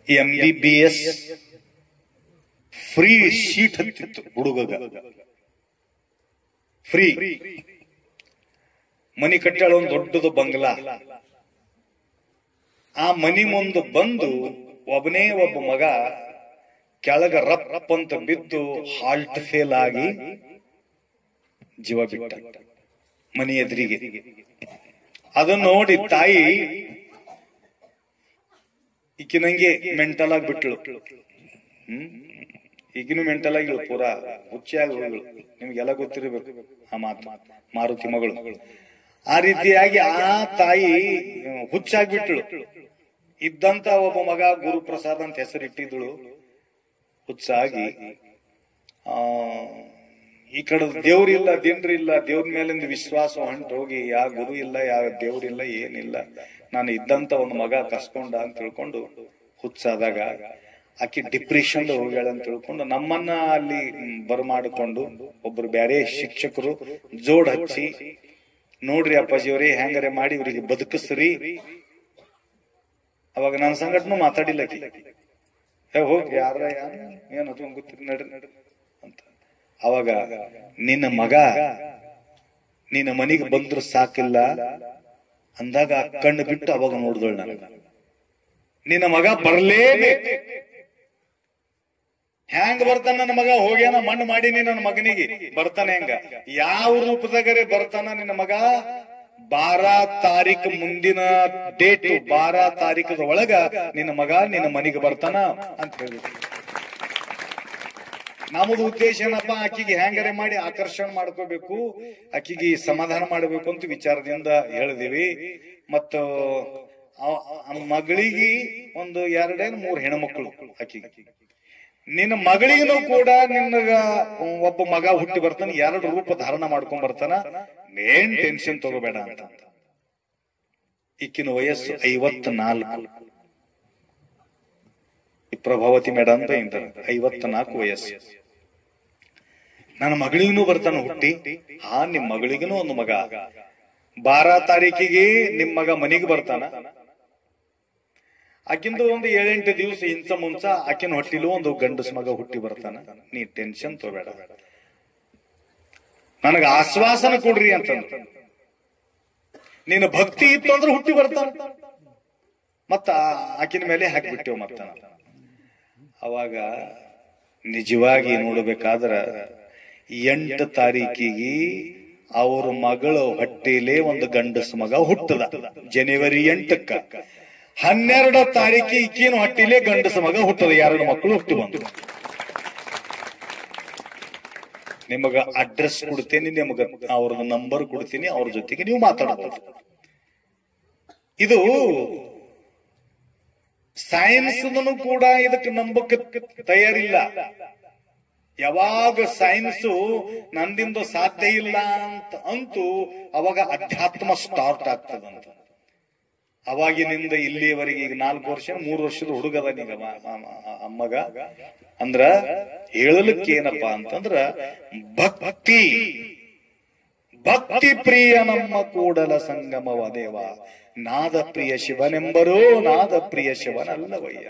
MBBS ಫ್ರೀ ಶೀಟ್ ಹತ್ತಿತ್ತು ಹುಡುಗಗ, ಫ್ರೀ ಮನಿ ಕಟ್ಟಾಳ, ಒಂದು ದೊಡ್ಡದು ಬಂಗ್ಲಾ. ಆ ಮನಿ ಮುಂದೆ ಬಂದು ಒಬ್ಬನೇ ಒಬ್ಬ ಮಗ ಕೆಳಗ ರಪ್ ಅಂತ ಬಿದ್ದು ಹಾಲ್ಟ್ ಫೇಲ್ ಆಗಿ ಜೀವ ಬಿಟ್ಟ ಮನಿ ಎದುರಿಗೆ. ಅದನ್ನ ನೋಡಿ ತಾಯಿ ಈಕಿನಂಗೆ ಮೆಂಟಲ್ ಆಗಿ ಬಿಟ್ಳು. ಈಗಿನೂ ಮೆಂಟಲ್ ಆಗಿಳು, ಪೂರಾ ಹುಚ್ಚಿಯಾಗಿ ಹೋಗ್ಳು. ನಿಮ್ಗೆಲ್ಲ ಗೊತ್ತಿರಬೇಕು ಆ ಮಾತು, ಮಾರುತಿ ಮಗಳು. ಆ ರೀತಿಯಾಗಿ ಆ ತಾಯಿ ಹುಚ್ಚಾಗ್ಬಿಟ್ಳು. ಇದ್ದಂತ ಒಬ್ಬ ಮಗ ಗುರುಪ್ರಸಾದ್ ಅಂತ ಹೆಸರಿಟ್ಟಿದ್ದಳು. ಹುಚ್ಚಾಗಿ ಈ ಕಡೆ ದೇವ್ರಿಲ್ಲ, ದಿನ್ರಿಲ್ಲ, ದೇವ್ರ ಮೇಲಿಂದ ವಿಶ್ವಾಸ ಹೊಂಟು ಹೋಗಿ ಯಾವ ಗುರು ಇಲ್ಲ, ಯಾವ ದೇವ್ರಿಲ್ಲ, ಏನಿಲ್ಲ, ನಾನು ಇದ್ದಂತ ಒಂದು ಮಗ ಕಸ್ಕೊಂಡ ಅಂತ ತಿಳ್ಕೊಂಡು ಹುಚ್ಚಾದಾಗ ಆಕಿ ಡಿಪ್ರೆಷನ್ ಹೋಗ್ಯಾಳ ಅಂತ ತಿಳ್ಕೊಂಡು ನಮ್ಮನ್ನ ಅಲ್ಲಿ ಬರಮಾಡಿಕೊಂಡು ಒಬ್ರು ಬ್ಯಾರೆ ಶಿಕ್ಷಕರು ಜೋಡ್ ಹಚ್ಚಿ, ನೋಡ್ರಿ ಅಪ್ಪಾಜಿಯವ್ರಿ ಹೆಂಗಾರೆ ಮಾಡಿ ಇವ್ರಿಗೆ ಬದುಕಿಸ್ರಿ. ಅವಾಗ ನನ್ನ ಸಂಘಟನೂ ಮಾತಾಡಿಲ್ಲ. ಹೋಗಿ ಯಾರ ಏನು ಗೊತ್ತಿರಿ ನಡ್ರಿ ಅಂತ. ಅವಾಗ ನಿನ್ನ ಮಗ ನಿನ್ನ ಮನೆಗೆ ಬಂದ್ರು ಸಾಕಿಲ್ಲ ಅಂದಾಗ ಕಣ್ಣು ಬಿಟ್ಟು ಅವಾಗ ನೋಡಿದಳು ನಾನು. ನಿನ್ನ ಮಗ ಬರ್ಲೇಬೇಕು. ಹೆಂಗ ಬರ್ತಾನ ನನ್ನ ಮಗ? ಹೋಗ್ಯಾನ ಮಣ್ಣು ಮಾಡೀನಿ ನನ್ನ ಮಗನಿಗೆ, ಬರ್ತಾನೆ ಹೆಂಗ? ಯಾವ ರೂಪದಾಗರೆ ಬರ್ತಾನ ನಿನ್ನ ಮಗ? 12 ತಾರೀಕು ಮುಂದಿನ ಡೇಟ್, 12 ತಾರೀಕದ ಒಳಗ ನಿನ್ನ ಮಗ ನಿನ್ನ ಮನೆಗೆ ಬರ್ತಾನ ಅಂತ ಹೇಳಿದ್ರು. ನಮ್ಮದು ಉದ್ದೇಶ ಏನಪ್ಪಾ, ಆಕಿಗೆ ಹೆಂಗಾರೆ ಮಾಡಿ ಆಕರ್ಷಣೆ ಮಾಡ್ಕೋಬೇಕು, ಆಕಿಗೆ ಸಮಾಧಾನ ಮಾಡಬೇಕು ಅಂತ ವಿಚಾರದಿಂದ ಹೇಳಿದೀವಿ. ಮತ್ತ ಮಗಳಿಗೆ ಒಂದು 2-3 ಹೆಣ್ಮಕ್ಳು ಆಕಿಗೆ. ನಿನ್ನ ಮಗಳಿಗೂ ಕೂಡ ನಿನ್ನಗ ಒಬ್ಬ ಮಗ ಹುಟ್ಟಿ ಬರ್ತಾನ, 2 ರೂಪ ಧಾರಣ ಮಾಡ್ಕೊಂಡ್ ಬರ್ತಾನ, ಏನ್ ಟೆನ್ಷನ್ ತಗೋಬೇಡ ಅಂತ. ಈಕಿನ ವಯಸ್ಸು 54. ಈ ಪ್ರಭಾವತಿ ಮೇಡಮ್ ಅಂತ ಇಂತಾರೆ, 54 ವಯಸ್ಸು. ನನ್ನ ಮಗಳಿಗೂ ಬರ್ತಾನ ಹುಟ್ಟಿ. ನಿಮ್ ಮಗಳಿಗೂ ಒಂದು ಮಗ 12 ತಾರೀಕಿಗೆ ನಿಮ್ ಮಗ ಮನೆಗೆ ಬರ್ತಾನ. ಆಕಿಂದು ಒಂದು 7-8 ದಿವಸ ಇಂಚ ಮುಂಚ ಆಕಿನ ಹೊಟ್ಟಿಲು ಒಂದು ಗಂಡಸ ಮಗ ಹುಟ್ಟಿ ಬರ್ತಾನ. ನೀ ಟೆನ್ಷನ್ ತಗೋಬೇಡ, ನನಗ ಆಶ್ವಾಸನ ಕೊಡ್ರಿ ಅಂತಂದ. ನೀನು ಭಕ್ತಿ ಇತ್ತು ಅಂದ್ರೆ ಹುಟ್ಟಿ ಬರ್ತಾನ. ಮತ್ತ ಆಕಿನ ಮೇಲೆ ಹಾಕಿಬಿಟ್ಟೆವು ಮತ್ತ. ಅವಾಗ ನಿಜವಾಗಿ ನೋಡ್ಬೇಕಾದ್ರ 8 ತಾರೀಕಿಗೆ ಅವ್ರ ಮಗಳ ಹೊಟ್ಟೆಲೇ ಒಂದು ಗಂಡಸ ಮಗ ಹುಟ್ಟದ, ಜನವರಿ 8ಕ್ಕ. 12 ತಾರೀಕಿಗೆ ಈಕಿನ ಹೊಟ್ಟಿಲೇ ಗಂಡಸ ಮಗ ಹುಟ್ಟದ, 2 ಮಕ್ಕಳು ಹುಟ್ಟಿ ಬಂದ್ರು. ನಿಮಗ ಅಡ್ರೆಸ್ ಕೊಡ್ತೇನೆ, ನಿಮಗ ಅವ್ರದ ನಂಬರ್ ಕೊಡ್ತೀನಿ, ಅವ್ರ ಜೊತೆಗೆ ನೀವು ಮಾತಾಡಬಹುದು. ಇದು ಸೈನ್ಸ್ ಕೂಡ ಇದಕ್ಕೆ ನಂಬಕ್ಕೆ ತಯಾರಿಲ್ಲ. ಯಾವಾಗ ಸೈನ್ಸ್ ನಂದಿಂದ ಸಾಧ್ಯ ಇಲ್ಲ ಅಂತ ಅಂತೂ ಅವಾಗ ಅಧ್ಯಾತ್ಮ ಸ್ಟಾರ್ಟ್ ಆಗ್ತದಂತ. ಅವಾಗಿನಿಂದ ಇಲ್ಲಿಯವರೆಗೆ ಈಗ 4 ವರ್ಷ 3 ವರ್ಷದ ಹುಡುಗದ ನೀಗ ಅಮ್ಮಗ ಅಂದ್ರ ಹೇಳಲಿಕ್ಕೆ ಏನಪ್ಪಾ ಅಂತಂದ್ರ ಭಕ್ತಿ ಭಕ್ತಿ ಪ್ರಿಯ ನಮ್ಮ ಕೂಡಲ ಸಂಗಮವ ದೇವ, ನಾದ ಪ್ರಿಯ ಶಿವನೆಂಬರೋ ನಾದ ಪ್ರಿಯ ಶಿವನಲ್ಲವಯ್ಯ,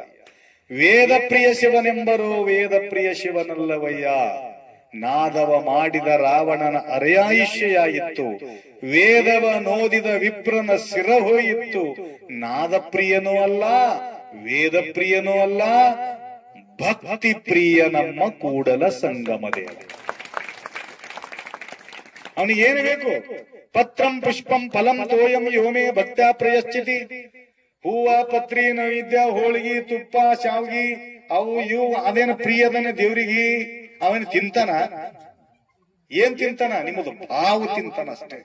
ವೇದ ಪ್ರಿಯ ಶಿವನೆಂಬರೋ ವೇದ ಪ್ರಿಯ ಶಿವನಲ್ಲವಯ್ಯ, ನಾದವ ಮಾಡಿದ ರಾವಣನ ಅರೆಯಾಯಿಷ್ಯಾಯಿತ್ತು, ವೇದವ ನೋದಿದ ವಿಪ್ರನ ಶಿರ ಹೋಯಿತ್ತು. ನಾದಪ್ರಿಯನೂ ಅಲ್ಲ, ವೇದಪ್ರಿಯನೂ ಅಲ್ಲ, ಭಕ್ತಿ ಪ್ರಿಯ ನಮ್ಮ ಕೂಡಲ ಸಂಗಮ ದೇವ. ಅವನಿಗೆ ಏನು ಬೇಕು? ಪತ್ರಂ ಪುಷ್ಪಂ ಫಲಂ ತೋಯಂ ಯೋಮೇ ಭಕ್ತ್ಯಾ ಪ್ರಯಶ್ಚಿತಿ. ಹೂವ, ಪತ್ರಿ, ನೈವೇದ್ಯ, ಹೋಳಿಗೆ, ತುಪ್ಪ, ಶಾವ್ಗಿ, ಅವು ಇವು ಅದೇನು ಪ್ರಿಯದನ ದೇವ್ರಿಗೆ. ಅವನು ತಿಂತಾನ? ಏನ್ ತಿಂತಾನ? ನಿಮ್ಮದು ಭಾವ ತಿಂತಾನ ಅಷ್ಟೇ.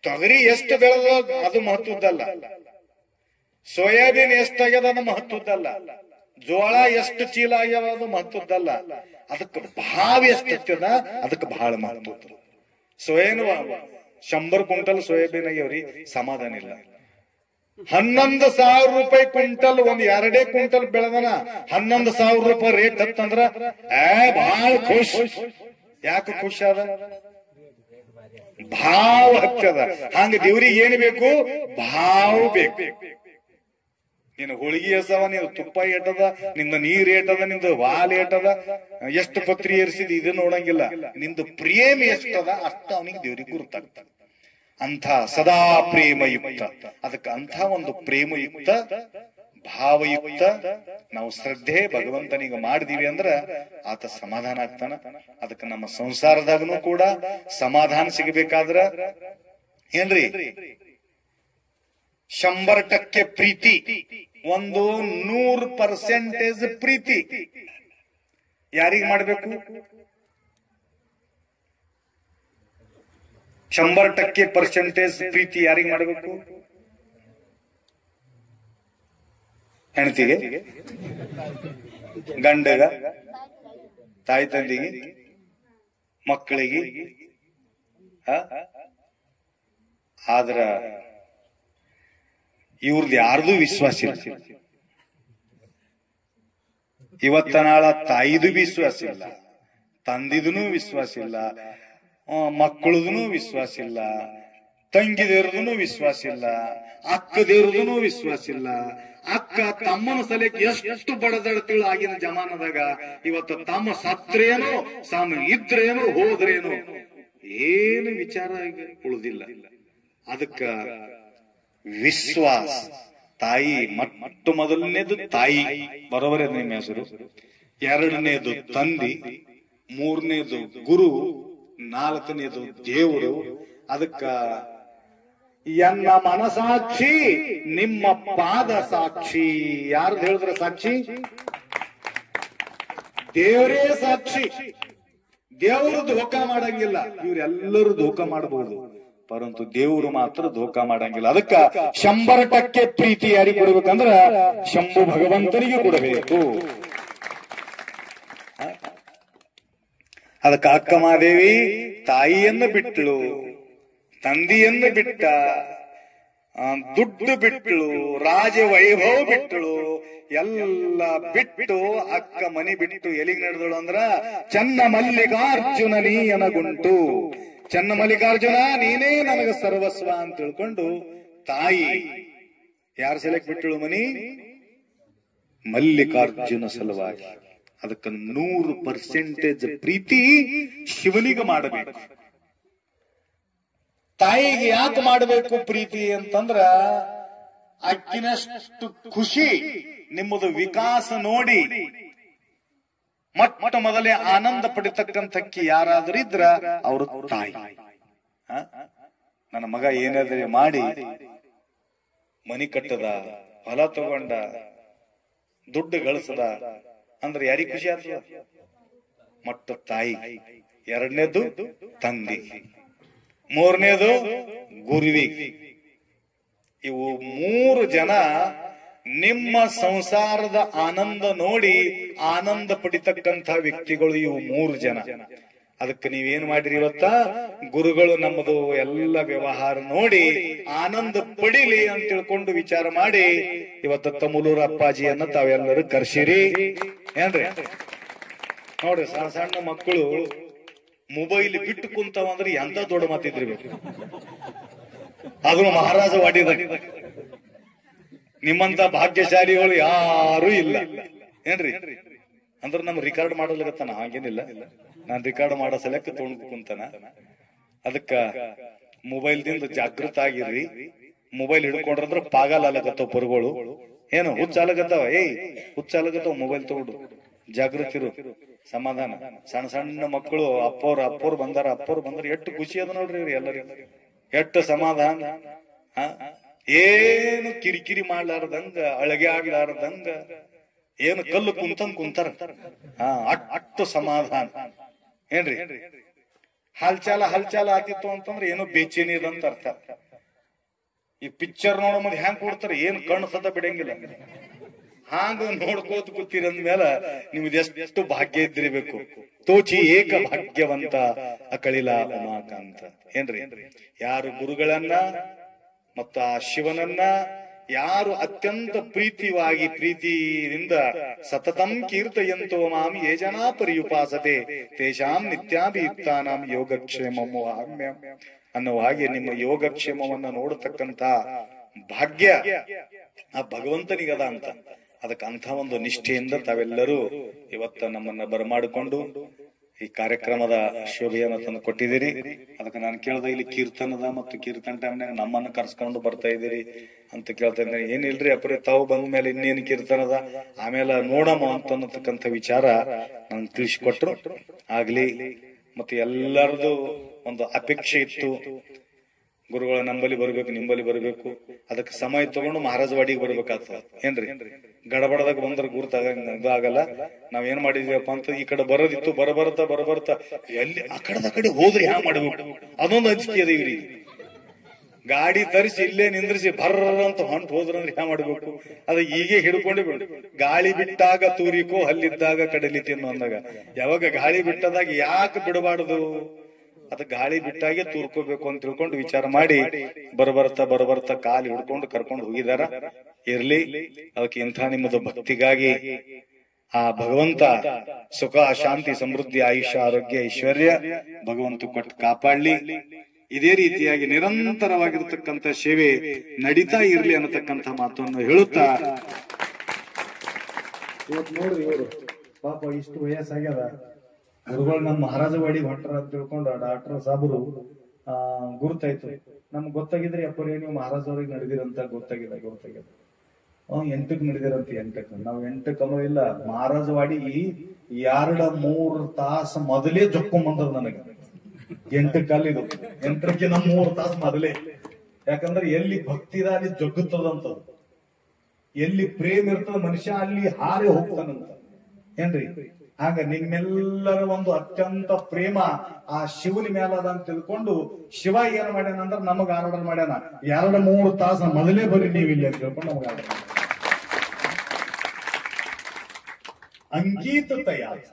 ತೊಗರಿ ಎಷ್ಟು ಬೆಳೆದ ಅದು ಮಹತ್ವದ್ದಲ್ಲ, ಸೋಯಾಬೀನ್ ಎಷ್ಟಾಗ್ಯದ ಅದು ಮಹತ್ವದ್ದಲ್ಲ, ಜೋಳ ಎಷ್ಟು ಚೀಲ ಆಗ್ಯಾವ ಅದು ಮಹತ್ವದ್ದಲ್ಲ. ಅದಕ್ಕೆ ಭಾವ ಎಷ್ಟದ ಅದಕ್ಕೆ ಬಹಳ ಮಹತ್ವ. ಸೋಯೇನು 100 ಕ್ವಿಂಟಲ್ ಸೋಯಾಬೀನ್ ಆಗ್ಯಾವ್ರಿ, ಸಮಾಧಾನ ಇಲ್ಲ. 11,000 ರೂಪಾಯಿ ಕ್ವಿಂಟಲ್, ಒಂದ್ 2 ಕ್ವಿಂಟಲ್ ಬೆಳೆದನ 11,000 ರೂಪಾಯಿ ರೇಟ್ ಹತ್ತಂದ್ರ ಬಹಳ ಖುಷ್. ಯಾಕೆ ಖುಷಿ ಅದ? ಭಾವ ಹತ್ತದ. ಹಂಗ ದೇವ್ರಿಗೆ ಏನ್ ಬೇಕು? ಭಾವ ಬೇಕು. ನೀನು ಹೋಳಿಗೆ ಎಸವ, ನೀನು ತುಪ್ಪ ಏಟದ, ನಿಂದ ನೀರ್ ಏಟದ, ನಿಂದ ವಾಲ್ ಏಟದ, ಎಷ್ಟು ಪತ್ರಿ ಏರಿಸಿದ ಇದು ನೋಡಂಗಿಲ್ಲ. ನಿಂದು ಪ್ರೇಮ ಎಷ್ಟದ ಅಷ್ಟ ಅವನಿಗೆ ದೇವ್ರಿಗೆ ಗುರುತಾಗ್ತದೆ. ಅಂಥ ಸದಾ ಪ್ರೇಮಯುಕ್ತ. ಅದಕ್ಕೆ ಅಂಥ ಒಂದು ಪ್ರೇಮಯುಕ್ತ, ಭಾವಯುಕ್ತ ನಾವು ಶ್ರದ್ಧೆ ಭಗವಂತನಿಗೆ ಮಾಡಿದೀವಿ ಅಂದ್ರ ಆತ ಸಮಾಧಾನ ಆಗ್ತಾನ. ಅದಕ್ಕೆ ನಮ್ಮ ಸಂಸಾರದಾಗನು ಕೂಡ ಸಮಾಧಾನ ಸಿಗಬೇಕಾದ್ರ ಏನ್ರಿ? 100% ಪ್ರೀತಿ, ಒಂದು 100% ಪ್ರೀತಿ ಯಾರಿಗ ಮಾಡ್ಬೇಕು? 100% ಪ್ರೀತಿ ಯಾರಿಗ ಮಾಡ್ಬೇಕು? ಹೆಂಡತಿಗೆ, ಗಂಡಗ, ತಾಯಿ ತಂದಿಗೆ, ಮಕ್ಕಳಿಗೆ. ಆದ್ರ ಇವ್ರದ್ದು ಯಾರ್ದು ವಿಶ್ವಾಸ ಇಲ್ಲ. ಇವತ್ತ ನಾಳ ತಾಯಿದು ವಿಶ್ವಾಸ ಇಲ್ಲ, ತಂದಿದೂ ವಿಶ್ವಾಸ ಇಲ್ಲ, ಮಕ್ಕಳದೂ ವಿಶ್ವಾಸ ಇಲ್ಲ, ತಂಗಿದೇವ್ರದೂ ವಿಶ್ವಾಸ ಇಲ್ಲ, ಅಕ್ಕದೇವ್ರದೂ ವಿಶ್ವಾಸ ಇಲ್ಲ. ಅಕ್ಕ ತಮ್ಮನ ಸಲಕ್ಕೆ ಎಷ್ಟು ಬಡದಡ್ತಿಳು ಆಗಿನ ಜಮಾನದಾಗ. ಇವತ್ತು ತಮ್ಮ ಸತ್ರೇನೋ, ಸಮ ಇದ್ರೇನೋ, ಹೋದ್ರೇನೋ, ಏನು ವಿಚಾರ ಉಳಿದಿಲ್ಲ. ಅದಕ್ಕ ವಿಶ್ವಾಸ ತಾಯಿ ಮೊದಲನೇದು ತಾಯಿ, ಬರೋಬರೇ ನಿಮ್ಮ ಹೆಸರು. 2ನೇದು ತಂದಿ, 3ನೇದು ಗುರು, 4ನೇದು ದೇವರು. ಅದಕ್ಕ ಎನ್ನ ಮನಸಾಕ್ಷಿ ನಿಮ್ಮ ಪಾದ ಸಾಕ್ಷಿ. ಯಾರ್ದು ಹೇಳಿದ್ರ ಸಾಕ್ಷಿ? ದೇವರೇ ಸಾಕ್ಷಿ. ದೇವರು ಧೋಕಾ ಮಾಡಂಗಿಲ್ಲ. ಇವರೆಲ್ಲರೂ ಧೋಕಾ ಮಾಡಬಹುದು, ಪರಂತು ದೇವರು ಮಾತ್ರ ಧೋಕಾ ಮಾಡಂಗಿಲ್ಲ. ಅದಕ್ಕ 100% ಪ್ರೀತಿ ಯಾರಿಗೆ ಕೊಡ್ಬೇಕಂದ್ರ ಶಂಭು ಭಗವಂತನಿಗೆ ಕೊಡಬೇಕು. ಅದಕ್ಕ ಅಕ್ಕ ಮಹಾದೇವಿ ತಾಯಿಯನ್ನು ಬಿಟ್ಟಳು, ತಂದೆಯನ್ನು ಬಿಟ್ಟ, ದುಡ್ಡು ಬಿಟ್ಟಳು, ರಾಜ ವೈಭವ ಬಿಟ್ಟಳು, ಎಲ್ಲ ಬಿಟ್ಟು ಅಕ್ಕ ಮನಿ ಬಿಟ್ಟು ಎಲ್ಲಿಗೆ ನಡೆದಳು ಅಂದ್ರ ಚನ್ನ ಮಲ್ಲಿಕಾರ್ಜುನ ನೀಯನಗುಂಟು. ಚನ್ನ ಮಲ್ಲಿಕಾರ್ಜುನ ನೀನೇ ನನಗ ಸರ್ವಸ್ವ ಅಂತ ತಿಳ್ಕೊಂಡು ತಾಯಿ ಯಾರು ಸೆಲೆಕ್ಟ್ ಬಿಟ್ಟಳು ಮನಿ? ಮಲ್ಲಿಕಾರ್ಜುನ ಸಲುವಾಗಿ. ಅದಕ್ಕೆ 100% ಪ್ರೀತಿ ಶಿವನಿಗೆ ಮಾಡಬೇಕು. ತಾಯಿಗೆ ಯಾಕೆ ಮಾಡಬೇಕು ಪ್ರೀತಿ ಅಂತಂದ್ರ ಅಕ್ಕಿನಷ್ಟು ಖುಷಿ ನಿಮ್ಮದು ವಿಕಾಸ ನೋಡಿ ಮೊಟ್ಟ ಮೊದಲೇ ಆನಂದ ಪಡಿತಕ್ಕಂಥಕ್ಕಿ ಯಾರಾದ್ರೂ ಇದ್ರ ಅವರು ತಾಯಿ. ನನ್ನ ಮಗ ಏನಾದ್ರೆ ಮಾಡಿ ಮನಿ ಕಟ್ಟದ, ಹೊಲ ತಗೊಂಡ, ದುಡ್ಡು ಗಳಿಸದ ಅಂದ್ರೆ ಯಾರಿಗೆ ಖುಷಿ ಆಗ್ತದ? ಮೊಟ್ಟ ತಾಯಿ. 2ನೇದು ತಂದಿ, 3ನೇದು ಗುರುವಿ. ಇವು 3 ಜನ ನಿಮ್ಮ ಸಂಸಾರದ ಆನಂದ ನೋಡಿ ಆನಂದ ಪಡಿತಕ್ಕಂಥ ವ್ಯಕ್ತಿಗಳು ಇವು 3 ಜನ. ಅದಕ್ಕೆ ನೀವೇನ್ ಮಾಡಿರಿ ಇವತ್ತ? ಗುರುಗಳು ನಮ್ಮದು ಎಲ್ಲ ವ್ಯವಹಾರ ನೋಡಿ ಆನಂದ ಪಡಿಲಿ ಅಂತ ತಿಳ್ಕೊಂಡು ವಿಚಾರ ಮಾಡಿ ಇವತ್ತ ತಮ್ಮೂಲೂರ ಅಪ್ಪಾಜಿಯನ್ನ ತಾವೆಲ್ಲರೂ ಕರ್ಸಿರಿ. ಏನ್ರಿ? ನೋಡ್ರಿ, ಸಣ್ಣ ಸಣ್ಣ ಮಕ್ಕಳು ಮೊಬೈಲ್ ಬಿಟ್ಟು ಕುಂತಾವಂದ್ರೆ ಎಂತ ದೊಡ್ಡ ಮಾತಿದ್ರಿ. ಅದನ್ನು ಮಹಾರಾಜ ವಾಡಿದ. ನಿಮ್ಮಂತ ಭಾಗ್ಯಶಾಲಿಗಳು ಯಾರು ಇಲ್ಲ. ಏನ್ರಿ? ಅಂದ್ರೆ ನಮ್ ರಿಕಾರ್ಡ್ ಮಾಡಲಾಗತ್ತಾನ, ಹಾಗೇನಿಲ್ಲ. ನಾನ್ ರೆಕಾರ್ಡ್ ಮಾಡೋ ಸಲಕ್ಕೆ ತೊಗೊಂಡ್ ಕುಂತಾನ. ಅದಕ್ಕ ಮೊಬೈಲ್ ದಿಂದ ಜಾಗೃತ ಆಗಿರ್ರಿ. ಮೊಬೈಲ್ ಹಿಡ್ಕೊಂಡ್ರಂದ್ರ ಪಾಗಲ್ ಆಲಕತ್ತವ ಪರುಗಳು. ಏನು ಹುಚ್ಚಾಲಕತ್ತವ, ಹುಚ್ಚಾಲಕತ್ತವ ಮೊಬೈಲ್ ತಗೊಂಡು. ಜಾಗೃತಿರು, ಸಮಾಧಾನ. ಸಣ್ಣ ಸಣ್ಣ ಮಕ್ಕಳು ಅಪ್ಪೋರ್ ಬಂದಾರ ಎಷ್ಟು ಖುಷಿ ಅದ ನೋಡ್ರಿ ಇವ್ರಿ ಎಲ್ಲರಿಗೂ. ಎಷ್ಟು ಸಮಾಧಾನ. ಏನು ಕಿರಿಕಿರಿ ಮಾಡ್ಲಾರ್ದಂಗ, ಅಳಗೆ ಆಗ್ಲಾರ್ದಂಗ, ಏನು ಕಲ್ಲು ಕುಂತಾರ. ಅಟ್ಟು ಸಮಾಧಾನ ಏನ್ರಿ. ಹಲ್ಚಾಲ ಆತಿತ್ತು ಅಂತಂದ್ರೆ ಏನೋ ಬೇಚೇನಿ ಇದಂತ ಅರ್ಥ. ಈ ಪಿಕ್ಚರ್ ನೋಡೋ ಮುಂದೆ ಹೆಂಗ್ ಕೊಡ್ತಾರೆ, ಏನು ಕಣ್ಣು ಸತ ಬಿಡಂಗಿಲ್ಲ. ಹಾಂಗ ನೋಡ್ಕೋತ ಕೂತಿರಂದ್ಮೇಲ ನಿಮ್ದು ಎಷ್ಟು ಭಾಗ್ಯ ಇದ್ದಿರ್ಬೇಕು. ತೋಚಿ ಏಕ ಭಾಗ್ಯವಂತ ಅಕಳಿಲ ಉಮಾಕಾಂತ. ಏನ್ರಿ, ಯಾರು ಗುರುಗಳನ್ನ ಮತ್ತ ಆ ಶಿವನನ್ನ ಯಾರು ಅತ್ಯಂತ ಪ್ರೀತಿಯಿಂದ ಸತತಂ ಕೀರ್ತಯಂತೋ ಮಾಂ ಯೇ ಜನಾ ಪರಿಯುಪಾಸತೆ ತೇಷಾಂ ನಿತ್ಯಾಭಿಯುಕ್ತಾನಾಂ ಯೋಗಕ್ಷೇಮಮೋ ಹಾಮ್ಯಂ ಅನ್ನುವ ಹಾಗೆ ನಿಮ್ಮ ಯೋಗಕ್ಷೇಮವನ್ನ ನೋಡತಕ್ಕಂತ ಭಾಗ್ಯ ಆ ಭಗವಂತನಿಗದ ಅಂತ. ಅದಕ್ಕೆ ಅಂಥ ಒಂದು ನಿಷ್ಠೆಯಿಂದ ತಾವೆಲ್ಲರೂ ಇವತ್ತ ನಮ್ಮನ್ನ ಬರಮಾಡಿಕೊಂಡು ಈ ಕಾರ್ಯಕ್ರಮದ ಶೋಭೆಯನ್ನ ತಂದು ಕೊಟ್ಟಿದ್ದೀರಿ. ಅದಕ್ಕೆ ನಾನು ಕೇಳ್ದ, ಇಲ್ಲಿ ಕೀರ್ತನದ ಮತ್ತು ಕೀರ್ತನ ಟೈಮ್ನಾಗ ನಮ್ಮನ್ನ ಕರ್ಸ್ಕೊಂಡು ಬರ್ತಾ ಇದ್ದೀರಿ ಅಂತ ಕೇಳ್ತಾ ಇದ್ದೀನಿ. ಏನಿಲ್ರಿ ಅಪ್ರೆ, ತಾವು ಬಂದ ಮೇಲೆ ಇನ್ನೇನು ಕೀರ್ತನದ ಆಮೇಲೆ ನೋಡಮ್ಮ ಅಂತ ಅನ್ನತಕ್ಕಂಥ ವಿಚಾರ ನನ್ಗೆ ತಿಳಿಸಿಕೊಟ್ರು. ಆಗ್ಲಿ. ಮತ್ತೆ ಎಲ್ಲರದು ಒಂದು ಅಪೇಕ್ಷೆ ಇತ್ತು, ಗುರುಗಳ ನಂಬಲ್ಲಿ ಬರ್ಬೇಕು, ನಿಂಬಲ್ಲಿ ಬರ್ಬೇಕು. ಅದಕ್ಕೆ ಸಮಯ ತಗೊಂಡು ಮಹಾರಾಜವಾಡಿಗೆ ಬರ್ಬೇಕಾಗ್ತದ. ಏನ್ರಿ, ಗಡಬಡದಾಗ ಬಂದ್ರೆ ಗುರ್ತಾಗಲ್ಲ. ನಾವೇನ್ ಮಾಡಿದ್ವಿಯಪ್ಪ ಅಂತ ಈ ಕಡೆ ಬರೋದಿತ್ತು, ಬರಬರ್ತಾ ಎಲ್ಲಿ ಆ ಕಡೆ ಹೋದ್ರೆ ಹ್ಯಾ ಮಾಡ್ಬೇಕು, ಅದೊಂದು ಅಂಜಿಕೆ ಅದ ಇವ್ರಿಗೆ. ಗಾಡಿ ತರಿಸಿ ಇಲ್ಲೇ ನಿಂದ್ರಿಸಿ ಬರ್ರ ಅಂತ ಹೊಂಟ್ ಹೋದ್ರಂದ್ರೆ ಹ್ಯಾ ಮಾಡ್ಬೇಕು. ಅದ ಹೀಗೆ ಹಿಡ್ಕೊಂಡೇ ಬಿಡು. ಗಾಳಿ ಬಿಟ್ಟಾಗ ತೂರಿಕೋ, ಹಲ್ಲಿದ್ದಾಗ ಕಡಲಿ ತಿನ್ನು ಅಂದಾಗ. ಯಾವಾಗ ಗಾಳಿ ಬಿಟ್ಟದಾಗ ಯಾಕೆ ಬಿಡಬಾರ್ದು, ಅದ ಗಾಳಿ ಬಿಟ್ಟಾಗೆ ತೂರ್ಕೋಬೇಕು ಅಂತ ತಿಳ್ಕೊಂಡು ವಿಚಾರ ಮಾಡಿ ಬರಬರ್ತಾ ಕಾಲು ಹಿಡ್ಕೊಂಡು ಕರ್ಕೊಂಡು ಹೋಗಿದಾರ. ಇರ್ಲಿ, ಅದಕ್ಕೆ ಇಂಥ ನಿಮ್ಮದು ಭಕ್ತಿಗಾಗಿ ಆ ಭಗವಂತ ಸುಖ, ಶಾಂತಿ, ಸಮೃದ್ಧಿ, ಆಯುಷ್ಯ, ಆರೋಗ್ಯ, ಐಶ್ವರ್ಯ ಭಗವಂತ ಕೊಟ್ಟು ಕಾಪಾಡ್ಲಿ. ಇದೇ ರೀತಿಯಾಗಿ ನಿರಂತರವಾಗಿರ್ತಕ್ಕಂಥ ಸೇವೆ ನಡೀತಾ ಇರ್ಲಿ ಅನ್ನತಕ್ಕಂಥ ಮಾತನ್ನು ಹೇಳುತ್ತಾ, ಇವತ್ತು ನೋಡ್ರಿ ಇವರು ಪಾಪ ಇಷ್ಟು ವಯಸ್ಸಾಗ್ಯದ, ಗುರುಗಳು ನಮ್ಮ ಮಹಾರಾಜವಾಡಿ ಹೊಂಟರ ಅಂತ ತಿಳ್ಕೊಂಡು ಡಾಕ್ಟರ್ ಸಾಬರು ಗುರುತಾಯ್ತು. ನಮ್ಗೆ ಗೊತ್ತಾಗಿದ್ರೆ ಅಪ್ಪರೇ ನೀವು ಮಹಾರಾಜವ್ರಿಗೆ ನಡೆದಿರಂತ ಗೊತ್ತಾಗಿಲ್ಲ. 8ಕ್ಕೆ ನಡೆದಿರಂತ. 8ಕ್ಕೆ ನಾವು 8ಕ್ಕೆ ಇಲ್ಲ, ಮಹಾರಾಜವಾಡಿ 2-3 ತಾಸು ಮೊದಲೇ ಜೊಕ್ಕೊಂಬಂದದ್ ನನಗೆ. 8ಕ್ಕೆ ಅಲ್ಲಿದು 8ಕ್ಕೆ 3 ತಾಸು ಮೊದಲೇ. ಯಾಕಂದ್ರೆ ಎಲ್ಲಿ ಭಕ್ತಿದ ಅಲ್ಲಿ ಜೊಗ್ಗುತ್ತದಂತದ್ದು, ಎಲ್ಲಿ ಪ್ರೇಮ ಇರ್ತದ ಮನುಷ್ಯ ಅಲ್ಲಿ ಹಾರಿ ಹೋಗ್ತಾನಂತ. ಏನ್ರಿ, ಹಾಗ ನಿಮ್ಮೆಲ್ಲರ ಒಂದು ಅತ್ಯಂತ ಪ್ರೇಮ ಆ ಶಿವನ ಮೇಲದ ಅಂತ ತಿಳ್ಕೊಂಡು ಶಿವ ಏನ್ ಮಾಡ್ಯಾನ ಅಂದ್ರೆ ನಮಗ ಆರ್ಡರ್ ಮಾಡ್ಯಾನ, 2-3 ತಾಸು ಮೊದಲೇ ಬರ್ರಿ ನೀವು ಇಲ್ಲಿ ಅಂತ ತಿಳ್ಕೊಂಡು ನಮಗ ಆರ್ಡರ್ ಮಾಡ್ಯಾನ. ಅಂಕಿತ ತಯಾಸ.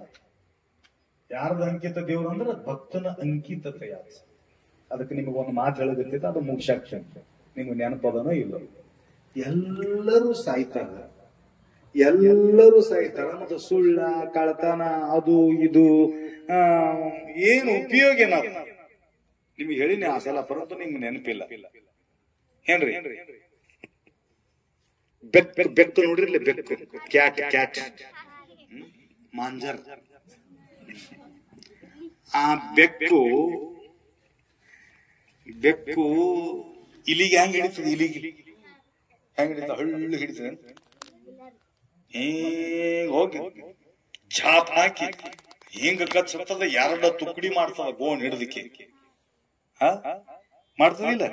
ಯಾರ್ದ ಅಂಕಿತ ದೇವ್ರು ಅಂದ್ರೆ ಭಕ್ತನ ಅಂಕಿತ ತಯಾಸ. ಅದಕ್ಕೆ ನಿಮಗೊಂದು ಮಾತು ಹೇಳೋದಿರ್ತೈತೆ, ಅದು ಮುಖ್ಯಾಕ್ಷರ. ನಿಮ್ಗೆ ನೆನಪದನೋ ಇಲ್ಲ. ಎಲ್ಲರೂ ಸಾಯ್ತಾರ, ಮತ್ತೆ ಸುಳ್ಳ, ಕಳತನ, ಅದು ಇದು ಏನು ಉಪಯೋಗ ಏನಾದ ನಿಮ್ಗೆ ಹೇಳಿನಿ ಆ ಸಲ, ಪರಂತು ನಿಮ್ಗೆ ನೆನಪಿಲ್ಲ. ಏನ್ರಿ, ಬೆಕ್ಕು ನೋಡ್ರಿಲ್ಲ, ಬೆಕ್ಕು, ಕ್ಯಾಟ್ ಮಾಂಜರ್. ಆ ಬೆಕ್ಕು ಇಲಿಗೆ ಹೆಂಗ್ ಹಿಡಿತದೆ, ಇಲಿಗೆ ಹೆಂಗ್ ಹಿಡಿತ, ಹಳ್ಳು ಹಿಡಿತದೆ. ಹಿಂಗ ಹೋಗಿ ಛಾಪ್ ಹಾಕಿ ಹಿಂಗ ಕಚ್ಚರ್ತದ, 2 ತುಕಡಿ ಮಾಡ್ತದ ಗೋಣ್ ಹಿಡ್ದಕ್ಕೆ. ಮಾಡ್ತದಿಲ್ಲ,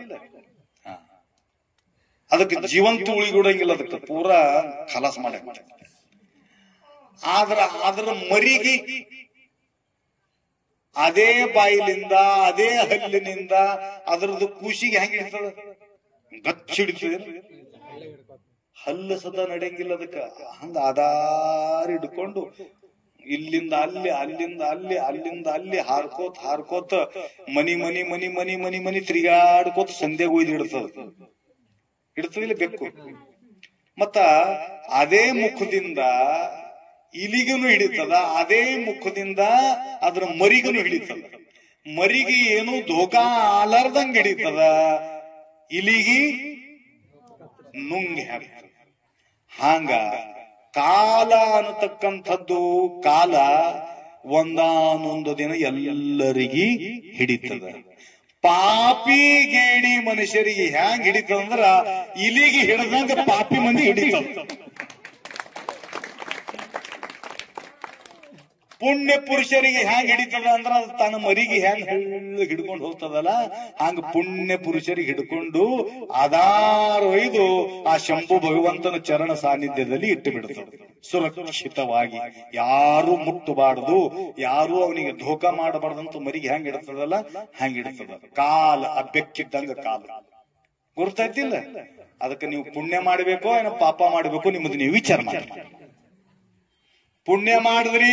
ಅದಕ್ಕೆ ಜೀವಂತ ಉಳಿಗೊಡಂಗಿಲ್ಲ, ಅದಕ್ಕೆ ಪೂರಾ ಖಲಾಸ್ ಮಾಡ. ಅದರ ಮರಿಗೆ ಅದೇ ಬಾಯಿಲಿಂದ, ಅದೇ ಹಲ್ಲಿನಿಂದ ಅದರದ್ದು ಕೂಸಿಗೆ ಹೆಂಗ ಹಿಡಿತದ, ಗಚ್ಚ ಹಿಡಿತದೆ. ಹಲ್ಲು ಸದಾ ನಡೆಯಂಗಿಲ್ಲ ಅದಕ್ಕ. ಹಂಗ ಆಧಾರ ಹಿಡ್ಕೊಂಡು ಇಲ್ಲಿಂದ ಅಲ್ಲಿ, ಅಲ್ಲಿಂದ ಅಲ್ಲಿ ಹಾರ್ಕೋತ ಮನಿ ತಿರುಗಾಡ್ಕೋತ ಸಂಧ್ಯಾಗ ಒಯ್ದು ಹಿಡ್ತದಿಲ್ಲ ಬೆಕ್ಕು. ಮತ್ತ ಅದೇ ಮುಖದಿಂದ ಇಲಿಗನು ಹಿಡಿತದ, ಅದೇ ಮುಖದಿಂದ ಅದ್ರ ಮರಿಗನು ಹಿಡಿತದ. ಮರಿಗೆ ಏನು ಧೋಕಾ ಆಲಾರ್ದಂಗ ಹಿಡಿತದ, ಇಲಿಗಿ ನುಂಗಿ ಹಾಕ್ತದ. ಹಾಂಗ ಕಾಲ ಅನ್ನತಕ್ಕಂಥದ್ದು, ಕಾಲ ಒಂದಾನೊಂದು ದಿನ ಎಲ್ಲರಿಗಿ ಹಿಡಿತದ. ಪಾಪಿ ಗೇಡಿ ಮನುಷ್ಯರಿಗೆ ಹ್ಯಾಂಗ್ ಹಿಡಿತದಂದ್ರ ಇಲಿಗೆ ಹಿಡಿದಂಗ ಪಾಪಿ ಮಂದಿ ಹಿಡಿತದ. ಪುಣ್ಯ ಪುರುಷರಿಗೆ ಹ್ಯಾಂಗ್ ಹಿಡಿತದ ಅಂದ್ರ ಅದು ತನ್ನ ಮರಿಗೆ ಹ್ಯಾಂಗ್ ಹಿಡ್ಕೊಂಡು ಹೋಗ್ತದಲ್ಲ, ಹಂಗ ಪುಣ್ಯ ಪುರುಷರಿಗೆ ಹಿಡ್ಕೊಂಡು ಆಧಾರ ಒಯ್ದು ಆ ಶಂಭು ಭಗವಂತನ ಚರಣ ಸಾನ್ನಿಧ್ಯದಲ್ಲಿ ಇಟ್ಟು ಬಿಡ್ತದೆ ಸುರಕ್ಷಿತವಾಗಿ. ಯಾರು ಮುಟ್ಟಬಾರದು, ಯಾರು ಅವನಿಗೆ ಧೋಕಾ ಮಾಡಬಾರ್ದಂತ ಮರಿಗೆ ಹ್ಯಾಂಗ್ ಹಿಡ್ತದಲ್ಲ ಹ್ಯಾಂಗ್ ಹಿಡ್ತದ. ಕಾಲ ಅಬ್ಬೆಕ್ಕಿದ್ದಂಗ ಕಾಲ ಗುರ್ತೈತಿಲ್ಲ. ಅದಕ್ಕೆ ನೀವು ಪುಣ್ಯ ಮಾಡಬೇಕೋ ಏನೋ ಪಾಪ ಮಾಡಬೇಕು ನಿಮ್ಮದು ನೀವು ವಿಚಾರ ಮಾಡಿ. ಪುಣ್ಯ ಮಾಡಿದ್ರಿ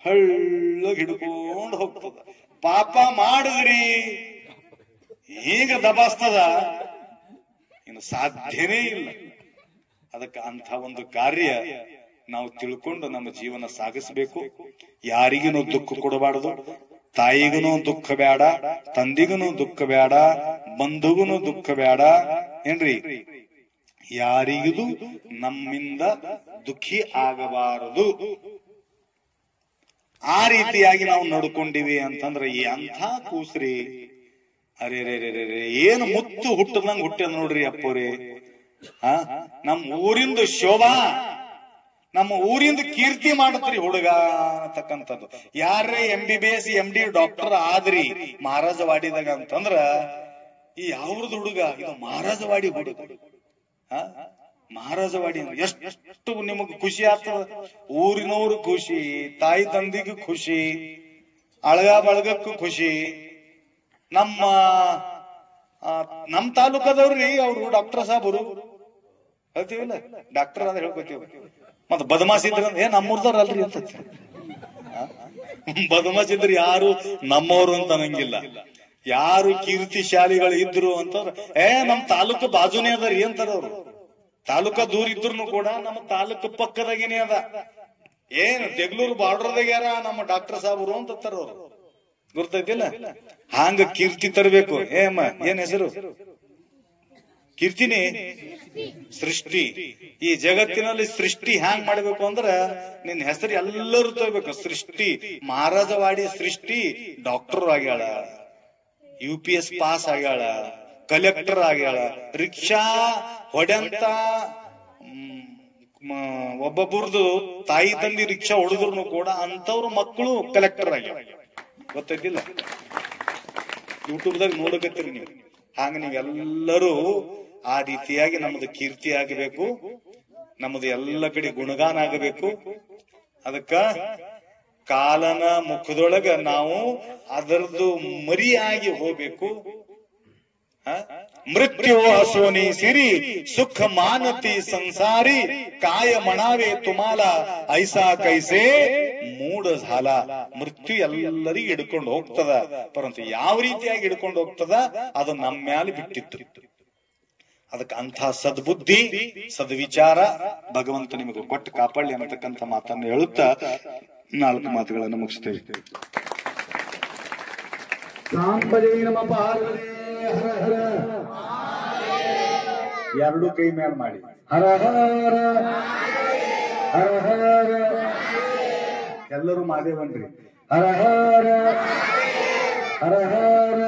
ಹಳ್ಳಗ್ ಹಿಡ್ಕೊಂಡು ಹೋಗ್ತದ, ಪಾಪ ಮಾಡಿದ್ರಿ ಈಗ ದಬಾಸ್ತದ, ಇನ್ನು ಸಾಧ್ಯನೇ ಇಲ್ಲ. ಅದಕ್ಕೆ ಅಂಥ ಒಂದು ಕಾರ್ಯ ನಾವು ತಿಳ್ಕೊಂಡು ನಮ್ಮ ಜೀವನ ಸಾಗಿಸಬೇಕು. ಯಾರಿಗೂ ದುಃಖ ಕೊಡಬಾರದು. ತಾಯಿಗೂ ದುಃಖ ಬೇಡ, ತಂದಿಗೂ ದುಃಖ ಬೇಡ, ಬಂಧುಗೂ ದುಃಖ ಬೇಡ. ಏನ್ರಿ, ಯಾರಿಗೂ ನಮ್ಮಿಂದ ದುಃಖಿ ಆಗಬಾರದು. ಆ ರೀತಿಯಾಗಿ ನಾವು ನಡ್ಕೊಂಡಿವಿ ಅಂತಂದ್ರೆ ಎಂಥ ಕೂಸ್ರಿ, ಅರೆ ಏನು ಮುತ್ತು ಹುಟ್ಟದಂಗ ಹುಟ್ಟ್ಯದ ನೋಡ್ರಿ ಅಪ್ಪೋರಿ. ನಮ್ಮ ಊರಿಂದ ಶೋಭಾ, ನಮ್ಮ ಊರಿಂದ ಕೀರ್ತಿ ಮಾಡತ್ರಿ ಹುಡುಗ ಅನ್ನತಕ್ಕಂಥದ್ದು. ಯಾರೇ MBBS MD ಡಾಕ್ಟರ್ ಆದ್ರಿ ಮಹಾರಾಜವಾಡಿದಾಗ ಅಂತಂದ್ರ ಈ ಯಾವ್ದು ಹುಡುಗ, ಇದು ಮಹಾರಾಜವಾಡಿ ಹುಡುಗ. ಮಹಾರಾಜವಾಡಿ ಅಂದ್ರೆ ಎಷ್ಟು ನಿಮಗ್ ಖುಷಿ ಆಗ್ತದ. ಊರಿನವ್ರು ಖುಷಿ, ತಾಯಿ ತಂದಿಗೂ ಖುಷಿ, ಅಳಗ ಬಳಗಕ್ಕೂ ಖುಷಿ. ನಮ್ಮ ತಾಲೂಕದವ್ರಿ ಅವ್ರು ಡಾಕ್ಟರ್ ಸಾಹೇಬರು ಹೇಳ್ತೀವಿಲ್ಲ, ಡಾಕ್ಟರ್ ಆದ್ರೆ ಹೇಳ್ಕೊತೀವಿ. ಮತ್ ಬದಮಾಸಿದ್ರ ನಮ್ಮೂರ್ದವ್ರ ಅಲ್ರಿ ಅಂತ. ಬದಮಾಸಿದ್ರು ಯಾರು ನಮ್ಮವ್ರು ಅಂತ ಅನ್ನಂಗಿಲ್ಲ. ಯಾರು ಕೀರ್ತಿಶಾಲಿಗಳು ಇದ್ರು ಅಂತಂದ್ರ ನಮ್ ತಾಲೂಕು ಬಾಜುನೇ ಅದಾರಿ ಅಂತಾರ ಅವ್ರು. ತಾಲೂಕ ದೂರ ಇದ್ರು ಕೂಡ ನಮ್ಮ ತಾಲೂಕು ಪಕ್ಕದಾಗೇನೆ ಅದ. ತೆಗ್ಲೂರು ಬಾರ್ಡರ್ದಾಗ ಯಾರ ನಮ್ಮ ಡಾಕ್ಟರ್ ಸಾಹೇಬರು ಅಂತಾರ ಅವ್ರು. ಗುರ್ತೈತಿಲ್ಲ? ಹಾಂಗ ಕೀರ್ತಿ ತರಬೇಕು. ಏನ್ ಹೆಸರು? ಕೀರ್ತಿನಿ ಸೃಷ್ಟಿ. ಈ ಜಗತ್ತಿನಲ್ಲಿ ಸೃಷ್ಟಿ ಹ್ಯಾಂಗ್ ಮಾಡ್ಬೇಕು ಅಂದ್ರ ನಿನ್ ಹೆಸರು ಎಲ್ಲರೂ ತಗೋಬೇಕು. ಸೃಷ್ಟಿ ಮಹಾರಾಜವಾಡಿ ಸೃಷ್ಟಿ ಡಾಕ್ಟರ್ ಆಗ್ಯಾಳ, UPS ಪಾಸ್ ಆಗ್ಯಾಳ, ಕಲೆಕ್ಟರ್ ಆಗ್ಯಾಳ, ರಿಕ್ಷಾ ಹೊಡೆಂತ ಒಬ್ಬೊಬ್ಬರದು ತಾಯಿ ತಂದಿ ರಿಕ್ಷಾ ಹೊಡೆದ್ರು ಕೂಡ ಅಂತವ್ರ ಮಕ್ಕಳು ಕಲೆಕ್ಟರ್ ಆಗ್ಯಾವ. ಗೊತ್ತೈತಿಲ್ಲ? ಯೂಟ್ಯೂಬ್ದಾಗ ನೋಡಕತ್ತೀರಿ ನೀವು. ಹಾಗ ನೀವೆಲ್ಲರೂ ಆ ರೀತಿಯಾಗಿ ನಮ್ಮದು ಕೀರ್ತಿ ಆಗಬೇಕು, ನಮ್ಮದು ಎಲ್ಲ ಕಡೆ ಗುಣಗಾನ ಆಗಬೇಕು. ಅದಕ್ಕ ಕಾಲನ ಮುಖದೊಳಗ ನಾವು ಅದರದ್ದು ಮರಿಯಾಗಿ ಹೋಗ್ಬೇಕು. ಮೃತ್ಯು ಅಸೋನಿ ಸಿರಿ ಸುಖ ಮಾನತಿ ಸಂಸಾರಿ ಕಾಯ ಮಣಾವೆ ತುಮಾಲ ಐಸಾ ಕೈಸೆ ಮೂಢ ಝಾಲ. ಮೃತ್ಯು ಎಲ್ಲರಿಗೂ ಹಿಡ್ಕೊಂಡು ಹೋಗ್ತದ, ಪರಂತು ಯಾವ ರೀತಿಯಾಗಿ ಹಿಡ್ಕೊಂಡು ಹೋಗ್ತದ ಅದು ನಮ್ಮ ಮ್ಯಾಲೆ ಬಿಟ್ಟಿತ್ತು. ಅದಕ್ಕೆ ಅಂಥ ಸದ್ಬುದ್ಧಿ ಸದ್ವಿಚಾರ ಭಗವಂತ ನಿಮಗೆ ಕೊಟ್ಟು ಕಾಪಾಡಲಿ ಅನ್ನತಕ್ಕಂಥ ಮಾತನ್ನು ಹೇಳುತ್ತಾ 4 ಮಾತುಗಳನ್ನು ಮುಗಿಸ್ತೇವೆ. ಎರಡು ಕೈ ಮೇಲೆ ಮಾಡಿ ಹರ ಹರ ಹರ ಹರ. ಎಲ್ಲರೂ ಮಾದೇವನ್ರಿ. ಹರ ಹರ ಹರ ಹರ